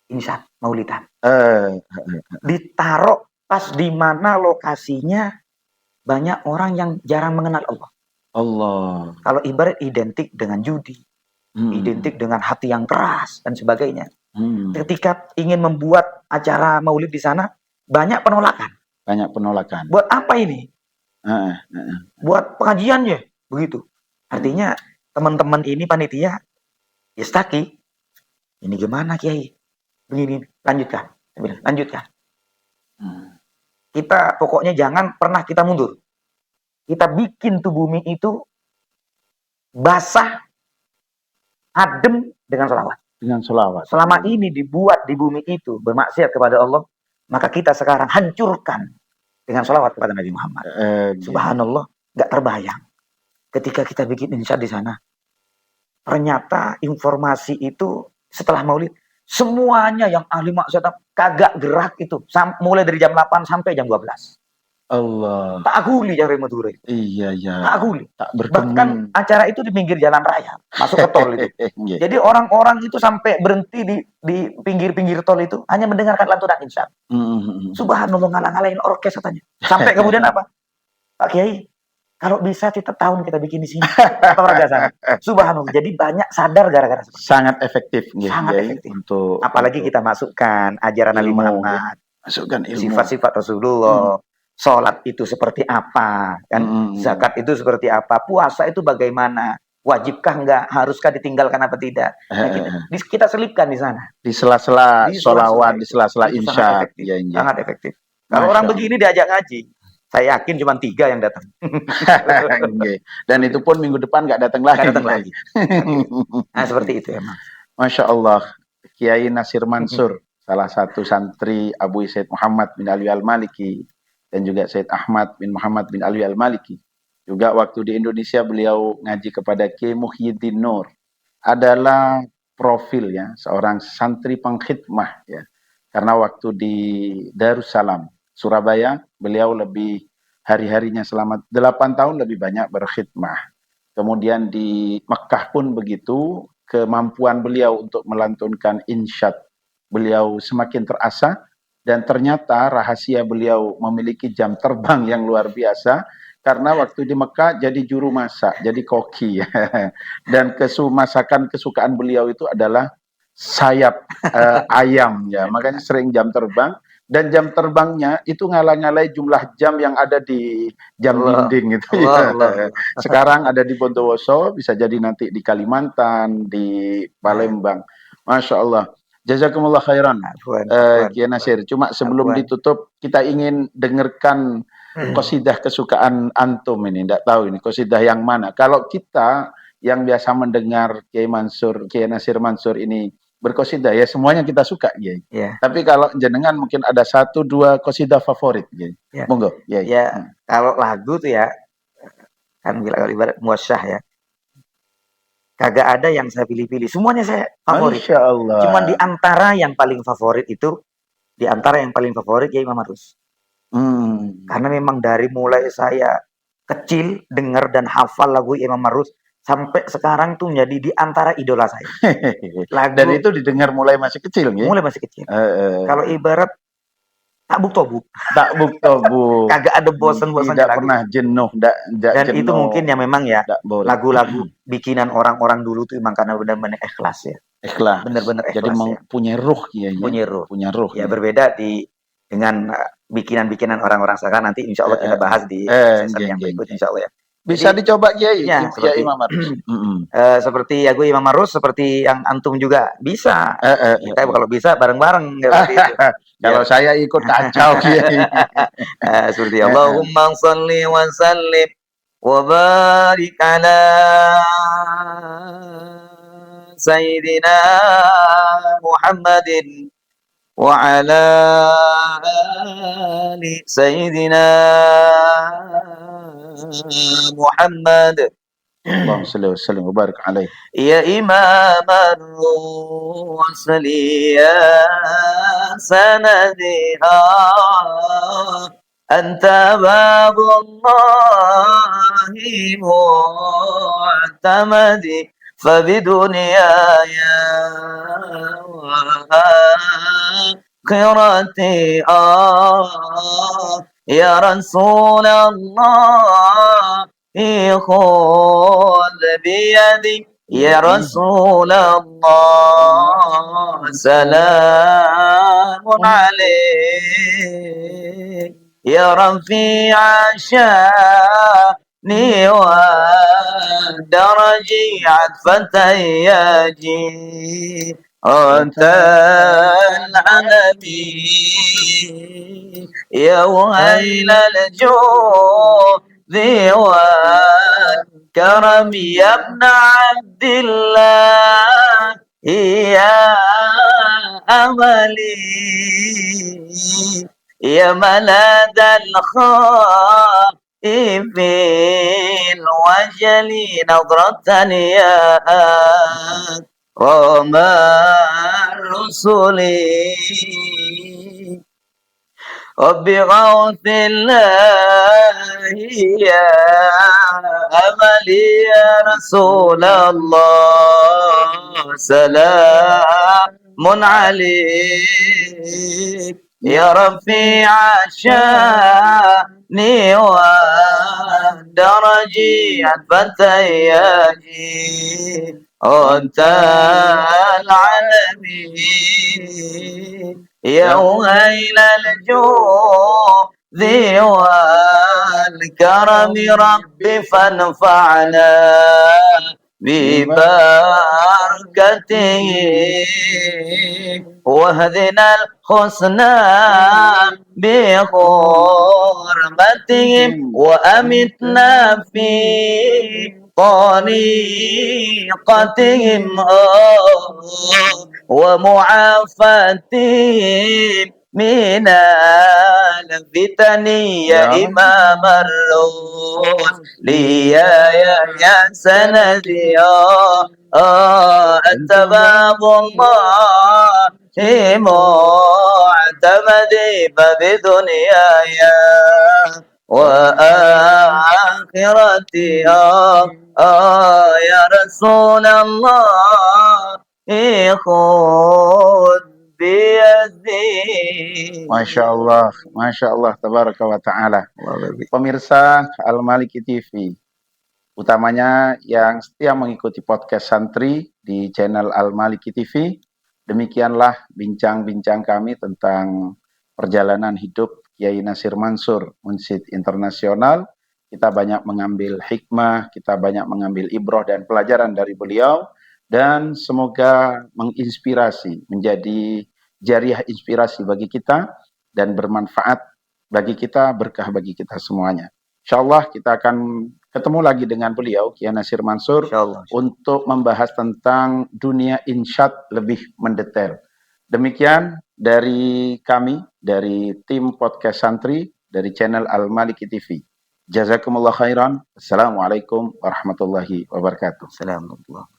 [SPEAKER 2] insya maulidan. Ditaruh pas di mana lokasinya banyak orang yang jarang mengenal Allah. Kalau ibarat identik dengan judi, identik dengan hati yang keras dan sebagainya. Ketika ingin membuat acara maulid di sana, banyak penolakan. Buat apa ini? Buat pengajian ya, begitu. Artinya teman-teman ini panitia, Yastaki, ini gimana Kiai? Begini, lanjutkan. Kita pokoknya jangan pernah kita mundur. Kita bikin tuh bumi itu basah, adem dengan sholawat. Selama ini dibuat di bumi itu bermaksiat kepada Allah, maka kita sekarang hancurkan dengan sholawat kepada Nabi Muhammad. Subhanallah, nggak terbayang. Ketika kita bikin insya di sana, ternyata informasi itu setelah maulid, semuanya yang ahli maksiat kagak gerak itu, mulai dari jam 8 sampai jam 12.
[SPEAKER 1] Allah.
[SPEAKER 2] Tak aguli dari Madura itu.
[SPEAKER 1] Iya.
[SPEAKER 2] Tak aguli.
[SPEAKER 1] Tak
[SPEAKER 2] bahkan acara itu di pinggir jalan raya, masuk ke tol itu. Jadi orang-orang itu sampai berhenti di pinggir-pinggir tol itu hanya mendengarkan lantunan insya. Subhanallah, ngalah-ngalahin orkes katanya. Sampai kemudian apa? Pak Kiai, kalau bisa tiap tahun kita bikin di sini. Subhanallah. Jadi banyak sadar gara-gara
[SPEAKER 1] sangat efektif.
[SPEAKER 2] Efektif.
[SPEAKER 1] Untuk
[SPEAKER 2] apalagi kita masukkan ajaran Nabi Muhammad,
[SPEAKER 1] masukkan ilmu,
[SPEAKER 2] sifat-sifat Rasulullah. Sholat itu seperti apa, kan? Zakat itu seperti apa, puasa itu bagaimana, wajibkah enggak, haruskah ditinggalkan apa tidak? Kita selipkan di sana.
[SPEAKER 1] Di sela-sela sholawat, di sela-sela insya.
[SPEAKER 2] Sangat efektif. Kalau orang begini diajak ngaji, saya yakin cuma 3 yang datang.
[SPEAKER 1] Dan itu pun minggu depan nggak datang lagi.
[SPEAKER 2] Nah, seperti itu emang.
[SPEAKER 1] Masya Allah, Kiai Nasir Mansur, salah satu santri Abu Said Muhammad bin Ali Al-Maliki, dan juga Said Ahmad bin Muhammad bin Ali Al-Maliki. Juga waktu di Indonesia beliau ngaji kepada Kiai Muhyiddin Nur. Adalah profil ya, seorang santri pengkhidmah ya. Karena waktu di Darussalam, Surabaya, beliau lebih hari-harinya selama 8 tahun lebih banyak berkhidmah. Kemudian di Mekah pun begitu, kemampuan beliau untuk melantunkan insyad beliau semakin terasa. Dan ternyata rahasia beliau memiliki jam terbang yang luar biasa. Karena waktu di Mekah jadi juru masak, jadi koki. Dan masakan kesukaan beliau itu adalah sayap ayam. Ya. Makanya sering jam terbang. Dan jam terbangnya itu ngalah-ngalahi jumlah jam yang ada di jam dinding. Gitu, ya. Sekarang ada di Bondowoso, bisa jadi nanti di Kalimantan, di Palembang. Masya Allah. Jazakumullah khairan, Kiai Nasir. Cuma sebelum ditutup, kita ingin dengarkan qasidah kesukaan antum ini. Tidak tahu ini qasidah yang mana. Kalau kita yang biasa mendengar Kiai Nasir Mansur ini berqasidah, ya semuanya kita suka, Kiai. Tapi kalau jenengan mungkin ada 1-2 qasidah favorit, Kiai. Monggo, Kiai.
[SPEAKER 2] Kalau lagu tuh ya, kan kalau ibarat muasyah ya. Kagak ada yang saya pilih-pilih. Semuanya saya favorit.
[SPEAKER 1] Masya Allah.
[SPEAKER 2] Cuman di antara yang paling favorit ya Imam Arus. Karena memang dari mulai saya kecil dengar dan hafal lagu Imam Arus sampai sekarang tuh menjadi di antara idola saya.
[SPEAKER 1] Dan itu didengar mulai masih kecil, ya?
[SPEAKER 2] Mulai masih kecil. Kalau ibarat takbuk-tobuk. Kagak ada bosan-bosan.
[SPEAKER 1] Tidak pernah jenuh.
[SPEAKER 2] Dan itu mungkin ya memang ya lagu-lagu bikinan orang-orang dulu tuh memang karena benar-benar ikhlas ya.
[SPEAKER 1] Ikhlas.
[SPEAKER 2] benar-benar
[SPEAKER 1] Jadi
[SPEAKER 2] ikhlas ya.
[SPEAKER 1] punya ruh Kiai ya.
[SPEAKER 2] Punya ruh.
[SPEAKER 1] Punya ruh
[SPEAKER 2] Ya
[SPEAKER 1] ya.
[SPEAKER 2] berbeda dengan bikinan-bikinan orang-orang sekarang, nanti insya Allah kita bahas di season yang berikut insya Allah ya.
[SPEAKER 1] Bisa
[SPEAKER 2] Jadi,
[SPEAKER 1] dicoba Kiai,
[SPEAKER 2] ya,
[SPEAKER 1] Kiai Imam Arus.
[SPEAKER 2] seperti Yagu Imam Arus, seperti yang antum juga bisa. Kita kalau bisa bareng-bareng seperti itu.
[SPEAKER 1] Kalau saya ikut kacau Kiai.
[SPEAKER 2] Seperti Allahumma sholli wa sallim wa barik ala Sayyidina Muhammadin wa ala ali Sayyidina Muhammad.
[SPEAKER 1] Allahumma salli wa sallim wa barik alaih.
[SPEAKER 2] Ya Imam ar-Rusul ya sanadiha anta babullahi mu'tamadi فبدنياي وآخرتي يا رسول الله خذ بيدي يا رسول الله سلام عليك يا رفيع شاني ودرجي عطفة ياجي أنت العالمين يا ويل الجود والكرم يا ابن عبد الله يا أملي يا ملاذ الخائفين وجلي نظرة يا أكرم الرسل رب غوث الله يا أملي يا رسول الله سلام عليك يا رفيع شاني ودرجي فتياجي أنت العالمين يا ويل الجود والكرم رب فانفعنا ببركته واهدنا الحسنى بحرمتهم وأمتنا في طريقتهم ومعافتهم من الفتن يا إمام الرسل يا سندي أنت باب الله معتمدي فبدنياي وآخرتي يا رسول الله خذ بيدي.
[SPEAKER 1] Masya Allah, tabaraka wa ta'ala. Pemirsa Al-Maliki TV, utamanya yang setia mengikuti podcast santri di channel Al-Maliki TV, demikianlah bincang-bincang kami tentang perjalanan hidup Kiai Nasir Mansur, Munsyid Internasional. Kita banyak mengambil hikmah, kita banyak mengambil ibrah dan pelajaran dari beliau, dan semoga menginspirasi, menjadi jariah inspirasi bagi kita dan bermanfaat bagi kita, berkah bagi kita semuanya. Insyaallah kita akan ketemu lagi dengan beliau, Kiai Nasir Mansur, untuk membahas tentang dunia insyad lebih mendetail. Demikian dari kami, dari tim podcast santri, dari channel Al-Maliki TV. Jazakumullah khairan. Assalamualaikum warahmatullahi wabarakatuh.
[SPEAKER 2] Assalamualaikum.